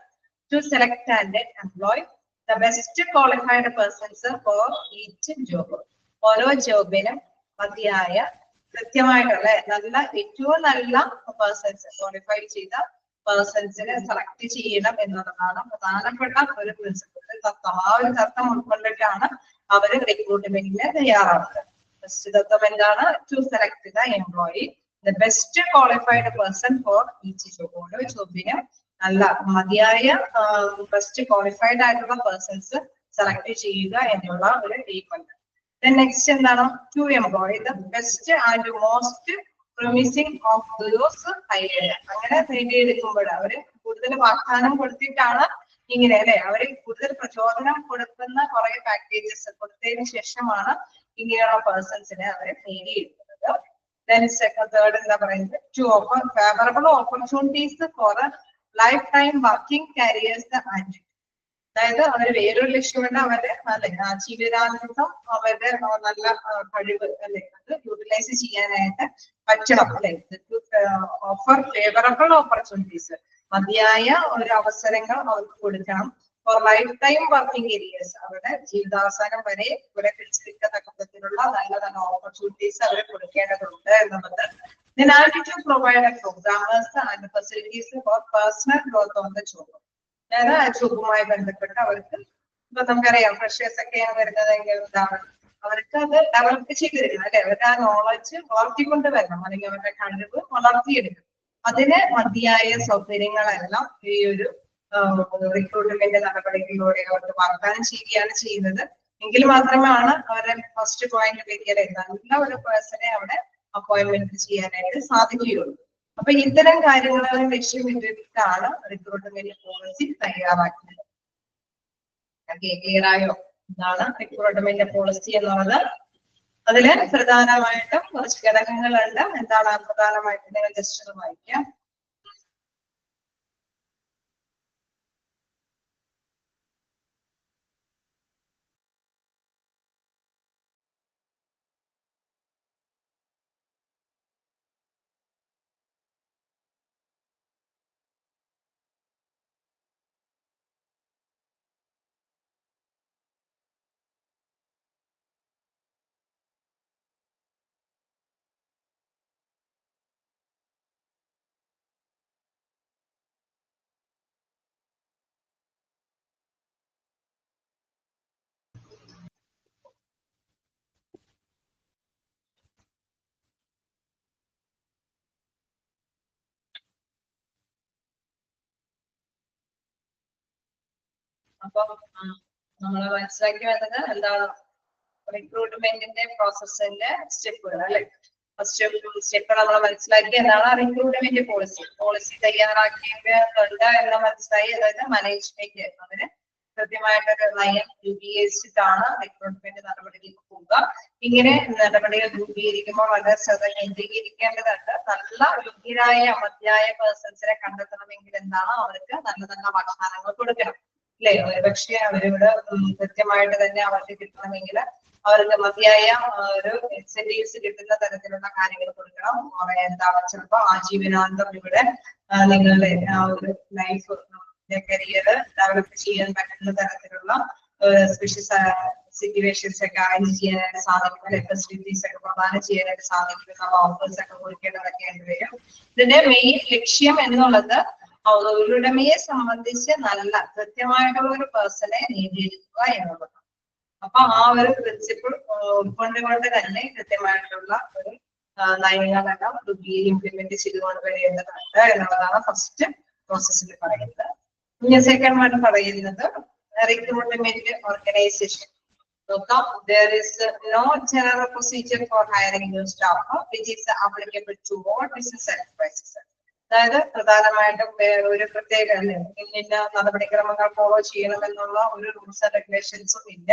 Speaker 1: to select and employ the best qualified persons for each job. ഓരോ ജോബിനും മതിയായ കൃത്യമായിട്ടുള്ള നല്ല ഏറ്റവും നല്ല പേഴ്സൺസ് ക്വാളിഫൈ ചെയ്ത പേഴ്സൺസിനെ സെലക്ട് ചെയ്യണം എന്നുള്ളതാണ് പ്രധാനപ്പെട്ട ഒരു പ്രിൻസിപ്പിൾ തത്വം. ആ ഒരു തത്വം ഉൾക്കൊണ്ടിട്ടാണ് അവര് റിക്രൂട്ട്മെന്റിന് തയ്യാറാവുന്നത്. ഫസ്റ്റ് തത്വം എന്താണ്? To select the employee the best qualified person for each job. ഓരോ ജോബിന് നല്ല മതിയായ ബെസ്റ്റ് ക്വാളിഫൈഡ് ആയിട്ടുള്ള പേഴ്സൺസ് സെലക്ട് ചെയ്യുക എന്നുള്ള ഒരു ട്രീറ്റ്മെന്റ്. നെക്സ്റ്റ് എന്താണ്? To employ the best and most promising of those hired. അങ്ങനെ നേടിയെടുക്കുമ്പോൾ അവര് കൂടുതൽ വാഗ്ദാനം കൊടുത്തിട്ടാണ് ഇങ്ങനെ അല്ലെ, അവര് കൂടുതൽ പ്രചോദനം കൊടുക്കുന്ന കുറെ പാക്കേജസ് കൊടുത്തതിന് ശേഷമാണ് ഇങ്ങനെയുള്ള പേഴ്സൺസിനെ അവരെ നേടിയെടുക്കുന്നത്. ദെൻ തേർഡ് എന്താ പറയുന്നത്? To offer favourable opportunities for life time working careers and. അതായത് അവര് വേറൊരു ലക്ഷ്യമുണ്ട്, അവരുടെ അല്ലെ ജീവിതാനന്തം അവരുടെ നല്ല കഴിവ് അല്ലെ അത് യൂട്ടിലൈസ് ചെയ്യാനായിട്ട് പറ്റണം അല്ലെ. ഓഫർ ഫേവറബിൾ ഓപ്പർച്യൂണിറ്റീസ്, മതിയായ ഒരു അവസരങ്ങൾ അവർക്ക് കൊടുക്കണം. For life time working areas, അവരുടെ ജീവിതാവസാനം വരെ ഇവരെ പിടിച്ചിരിക്കത്തക്കത്തിലുള്ള നല്ല നല്ല ഓപ്പർച്യൂണിറ്റീസ് അവരെ കൊടുക്കേണ്ടതുണ്ട് എന്നുള്ളത്. Then to provide a programmers and facilities for personal growth on the job. അതായത് ജോബുമായി ബന്ധപ്പെട്ട് അവർക്ക് ഇപ്പൊ നമുക്കറിയാം ഫ്രഷേഴ്സ് ഒക്കെയാണ് വരുന്നതെങ്കിൽ എന്താണ് അവർക്ക് അത് ഡെവലപ്പ് ചെയ്ത് തരണം അല്ലെ, അവരുടെ ആ നോളജ് വളർത്തിക്കൊണ്ട് വരണം അല്ലെങ്കിൽ അവരുടെ കഴിവ് വളർത്തിയെടുക്കും. അതിന് മതിയായ സൗകര്യങ്ങളെല്ലാം ഈ ഒരു റിക്രൂട്ട്മെന്റ് നടപടികളിലൂടെ അവർക്ക് വാഗ്ദാനം ചെയ്യുകയാണ് ചെയ്യുന്നത്. എങ്കിൽ മാത്രമാണ് അവരുടെ ഫസ്റ്റ് പോയിന്റിലേക്ക് നല്ല ഒരു പേഴ്സണെ അവിടെ അപ്പോയിന്റ്മെന്റ് ചെയ്യാനായിട്ട് സാധിക്കുകയുള്ളൂ. അപ്പൊ ഇത്തരം കാര്യങ്ങളെ ലക്ഷ്യമിട്ടിട്ടാണ് റിക്രൂട്ട്മെന്റ് പോളിസി തയ്യാറാക്കുന്നത്. ക്ലിയർ ആയോ? എന്താണ് റിക്രൂട്ട്മെന്റ് പോളിസി എന്നുള്ളത്? അതില് പ്രധാനമായിട്ടും കുറച്ച് ഘടകങ്ങളുണ്ട്. എന്താണ് പ്രധാനമായിട്ട്? നിങ്ങൾ ജസ്റ്റ് ഒന്ന് വായിക്കാം. അപ്പം നമ്മൾ മനസ്സിലാക്കി വന്നത് എന്താണ് റിക്രൂട്ട്മെന്റിന്റെ പ്രോസസ്സിന്റെ സ്റ്റെപ്പുകൾ അല്ലെ. ഫസ്റ്റ് സ്റ്റെപ്പ് നമ്മൾ മനസ്സിലാക്കി എന്താണ് റിക്രൂട്ട്മെന്റ് പോളിസി തയ്യാറാക്കിയിട്ടുണ്ട് എന്ന് മനസ്സിലായി. അതായത് മാനേജ്മെന്റ് അതിന് കൃത്യമായിട്ടൊരു നയം രൂപീകരിച്ചിട്ടാണ് റിക്രൂട്ട്മെന്റ് നടപടിയിലേക്ക് പോവുക. ഇങ്ങനെ നടപടികൾ രൂപീകരിക്കുമ്പോൾ വളരെ ശ്രദ്ധ കേന്ദ്രീകരിക്കേണ്ടതുണ്ട്. നല്ല യോഗ്യരായ മതിയായ പേഴ്സൺസിനെ കണ്ടെത്തണമെങ്കിൽ എന്താണ് അവർക്ക് നല്ല നല്ല വാഗ്ദാനങ്ങൾ കൊടുക്കണം അല്ലെ. ഒരുപക്ഷെ അവരോട് കൃത്യമായിട്ട് തന്നെ അവർക്ക് കിട്ടണമെങ്കിൽ അവർക്ക് മതിയായ ഒരു ഇൻസെന്റീവ്സ് കിട്ടുന്ന തരത്തിലുള്ള കാര്യങ്ങൾ കൊടുക്കണം. എന്താണ് ചിലപ്പോൾ ആജീവനാന്തം ഇവിടെ നിങ്ങളുടെ ആ ഒരു ലൈഫ് കരിയർ ഡെവലപ്പ് ചെയ്യാൻ പറ്റുന്ന തരത്തിലുള്ള സ്പെഷ്യൽ സിറ്റുവേഷൻസ് ഒക്കെ അറേഞ്ച് ചെയ്യാനായിട്ട് സാധിക്കുന്ന ഫെസിലിറ്റീസ് ഒക്കെ പ്രദാനം ചെയ്യാനായിട്ട് സാധിക്കുന്ന ഓഫേഴ്സ് ഒക്കെ കൊടുക്കേണ്ടതൊക്കെ വരും. ഇതിന്റെ മെയിൻ ലക്ഷ്യം എന്നുള്ളത് തൊഴിലുടമയെ സംബന്ധിച്ച് നല്ല കൃത്യമായിട്ടുള്ള ഒരു പേഴ്സണെ നേടിയെടുക്കുക എന്നുള്ളതാണ്. അപ്പൊ ആ ഒരു പ്രിൻസിപ്പിൾ ഉൾക്കൊണ്ടുകൊണ്ട് തന്നെ കൃത്യമായിട്ടുള്ള ഒരു നയങ്ങളെല്ലാം ഇംപ്ലിമെന്റ് ചെയ്തുകൊണ്ട് വരേണ്ടതുണ്ട് എന്നുള്ളതാണ് ഫസ്റ്റ് പ്രോസസ്സിൽ പറയുന്നത്. ഇനി സെക്കൻഡ് വൺ പറയുന്നത് റിക്രൂട്ട്മെന്റ് ഓർഗനൈസേഷൻ. നോക്കാം, there is no general procedure for hiring new staff which is applicable to all business enterprises. അതായത് പ്രധാനമായിട്ടും ഒരു പ്രത്യേക ഇന്ന നടപടിക്രമങ്ങൾ ഫോളോ ചെയ്യണമെന്നുള്ള ഒരു റൂൾസ് ആൻഡ് റെഗുലേഷൻസും ഇല്ല.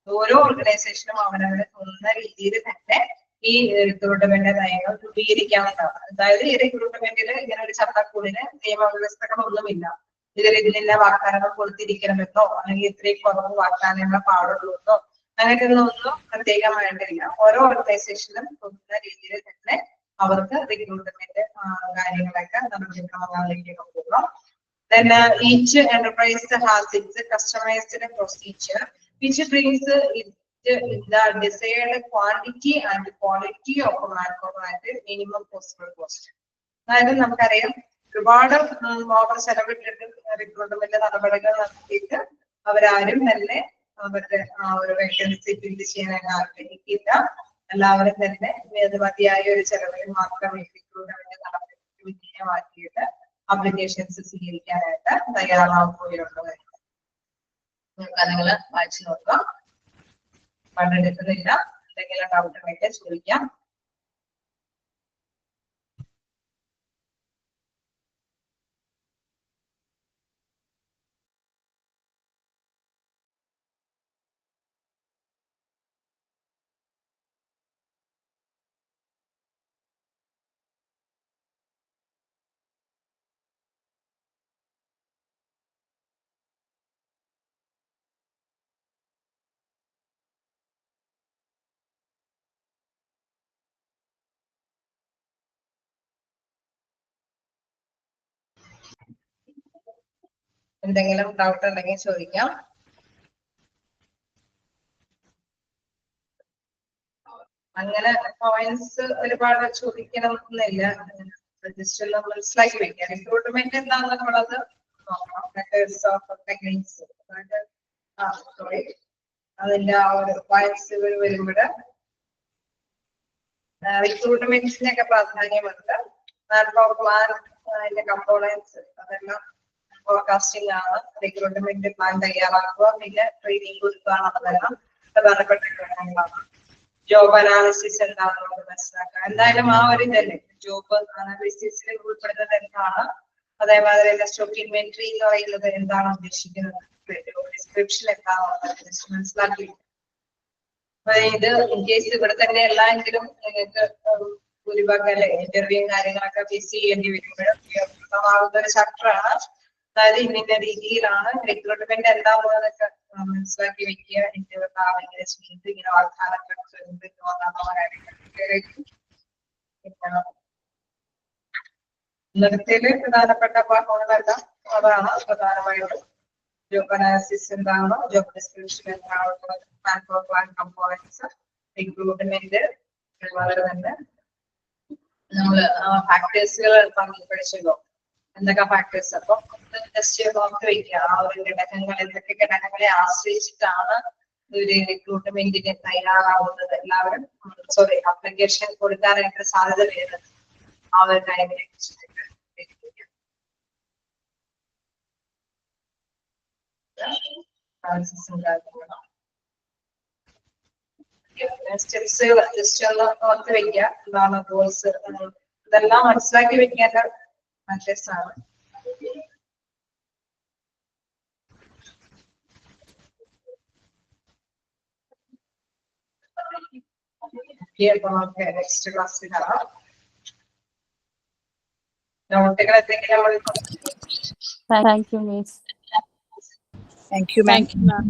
Speaker 1: ഓരോ ഓർഗനൈസേഷനും അവനവന് തോന്നുന്ന രീതിയിൽ തന്നെ ഈ റിക്രൂട്ട്മെന്റ് നയങ്ങൾ രൂപീകരിക്കാവുന്നതാണ്. അതായത് ഈ റിക്രൂട്ട്മെന്റിൽ ഇങ്ങനെ ഒരു ചട്ടക്കൂടിന് നിയമവ്യവസ്ഥകളൊന്നുമില്ല. ഇതിൽ വാഗ്ദാനങ്ങൾ കൊടുത്തിരിക്കണമെന്നോ അല്ലെങ്കിൽ ഇത്രയും കുറവ് വാഗ്ദാനങ്ങൾ പാടുള്ളൂ എന്നോ അങ്ങനെയൊന്നും പ്രത്യേകമായിട്ടില്ല. ഓരോ ഓർഗനൈസേഷനും തോന്നുന്ന രീതിയിൽ തന്നെ അവർക്ക് റിക്രൂട്ട്മെന്റ് കാര്യങ്ങളൊക്കെ നടപടിക്രമങ്ങളിലേക്ക് പോകാം. Then each enterprise has its customized procedure which brings the desired quantity and quality of manpower at minimum possible cost. അതായത് നമുക്കറിയാം ഒരുപാട് ഓവർ ചെലവിട്ടിട്ട് റിക്രൂട്ട്മെന്റ് നടപടികൾ നടത്തിയിട്ട് അവരാരും തന്നെ അവരുടെ ആ ഒരു വേക്കൻസി ഫില്ല് ചെയ്യാനായിട്ട് ആഗ്രഹിക്കില്ല. എല്ലാവരും തന്നെ മതിയായ ഒരു ചെലവിൽ മാത്രം റിക്രൂട്ട്മെന്റ് നടപടിക്ക് വിധേയമാക്കിയിട്ട് അപ്ലിക്കേഷൻസ് സ്വീകരിക്കാനായിട്ട് തയ്യാറാവുകയുള്ളത്. നിങ്ങൾ വായിച്ചു നോക്കുക. പണ്ടെടുക്കുന്നില്ല. എന്തെങ്കിലും ഡൗട്ട് ഉണ്ടെങ്കിൽ ചോദിക്കാം. എന്തെങ്കിലും ഡൗട്ട് ഉണ്ടെങ്കിൽ ചോദിക്കാം. അങ്ങനെ പോയിന്റ്സ് ഒരുപാട് ചോദിക്കണം എന്നില്ല. ജസ്റ്റ് ഒന്ന് മനസ്സിലാക്കി വെക്കാം. റിക്രൂട്ട്മെന്റ് എന്താണെന്നുള്ളത് അതിന്റെ ആ ഒരു പോയിന്റ്സ് വരുമ്പോൾ റിക്രൂട്ട്മെന്റ്സിന്റെ ഒക്കെ പ്രാധാന്യമുണ്ട്. മാൻപവർ പ്ലാൻ അതിന്റെ കമ്പോണൻസ് അതെല്ലാം ഫോർകാസ്റ്റിംഗ് ആണ്. റിക്രൂട്ട്മെന്റ് പ്ലാൻ തയ്യാറാക്കുക, പിന്നെ ട്രെയിനിങ് കൊടുക്കുക എന്നുള്ളതെല്ലാം പ്രധാനപ്പെട്ട ഘടകങ്ങളാണ്. ജോബ് അനാലിസിസ് എന്താണെന്നുള്ളത് മനസ്സിലാക്കുക. എന്തായാലും ആ ഒരു ഇതല്ലേ ജോബ് അനാലിസിസിൽ ഉൾപ്പെടുന്നത് എന്താണ്, അതേമാതിരി സ്റ്റോക്ക് ഇൻവെന്ററി എന്ന് പറയുന്നത് എന്താണ് ഉദ്ദേശിക്കുന്നത്, ജോബ് ഡിസ്ക്രിപ്ഷൻ എന്താണെന്നുള്ളത് മനസ്സിലാക്കി. ഇത് ഇൻ കേസ് ഇവിടെ തന്നെ എല്ലാമെങ്കിലും നിങ്ങൾക്ക് ഭൂരിഭാഗം അല്ലെ ഇന്റർവ്യൂ കാര്യങ്ങളൊക്കെ ഫേസ് ചെയ്യേണ്ടി വരുമ്പോഴും ഒരു ചാപ്റ്ററാണ്. അതായത് ഇന്ന രീതിയിലാണ് റിക്രൂട്ട്മെന്റ് എന്താണെന്നൊക്കെ മനസ്സിലാക്കി വെക്കുക. ഇങ്ങനെ ചെയ്ത് ഇങ്ങനെ വാഗ്ദാനങ്ങൾ ഇന്നലത്തേല് പ്രധാനപ്പെട്ട ഭാഗങ്ങളെല്ലാം അതാണ് പ്രധാനമായിട്ടും. ജോബ് അനാലിസിസ് എന്താണ്, ജോബ് ഡിസ്ക്രിപ്ഷൻ എന്താണ്, മാൻപവർ പ്ലാൻ കമ്പോണൻസ്, റിക്രൂട്ട്മെന്റ്, അതുപോലെ തന്നെ നമ്മള് ഫാക്ടേഴ്സുകൾ പഠിച്ചല്ലോ എന്തൊക്കെ ഫാക്ടേഴ്സ്. അപ്പൊ ജസ്റ്റ് നോക്കി വെക്കുക ആ ഒരു ഘടകങ്ങൾ എന്തൊക്കെ ഘടകങ്ങളെ ആശ്രയിച്ചിട്ടാണ് ഒരു റിക്രൂട്ട്മെന്റിന് തയ്യാറാവുന്നത്. എല്ലാവരും സോറി അപ്ലിക്കേഷൻ കൊടുക്കാനായിട്ട് സാധ്യത വരുന്നത് ആ ഒരു കാര്യങ്ങളെ കുറിച്ച്. സ്റ്റെപ്സുകൾ ജസ്റ്റ് ഒന്ന് ഓർത്ത് വെക്കുക. എന്താണ് ഗോൾസ്, ഇതെല്ലാം മനസ്സിലാക്കി വെക്കേണ്ട മാറ്റേഴ്സ് ആണ്. നമുക്ക് നെക്സ്റ്റ് ക്ലാസ്സിൽ കാണാം. നോട്ടുകൾ എന്തെങ്കിലും നമ്മൾ
Speaker 2: Thank you, Miss.
Speaker 3: Thank you, ma'am.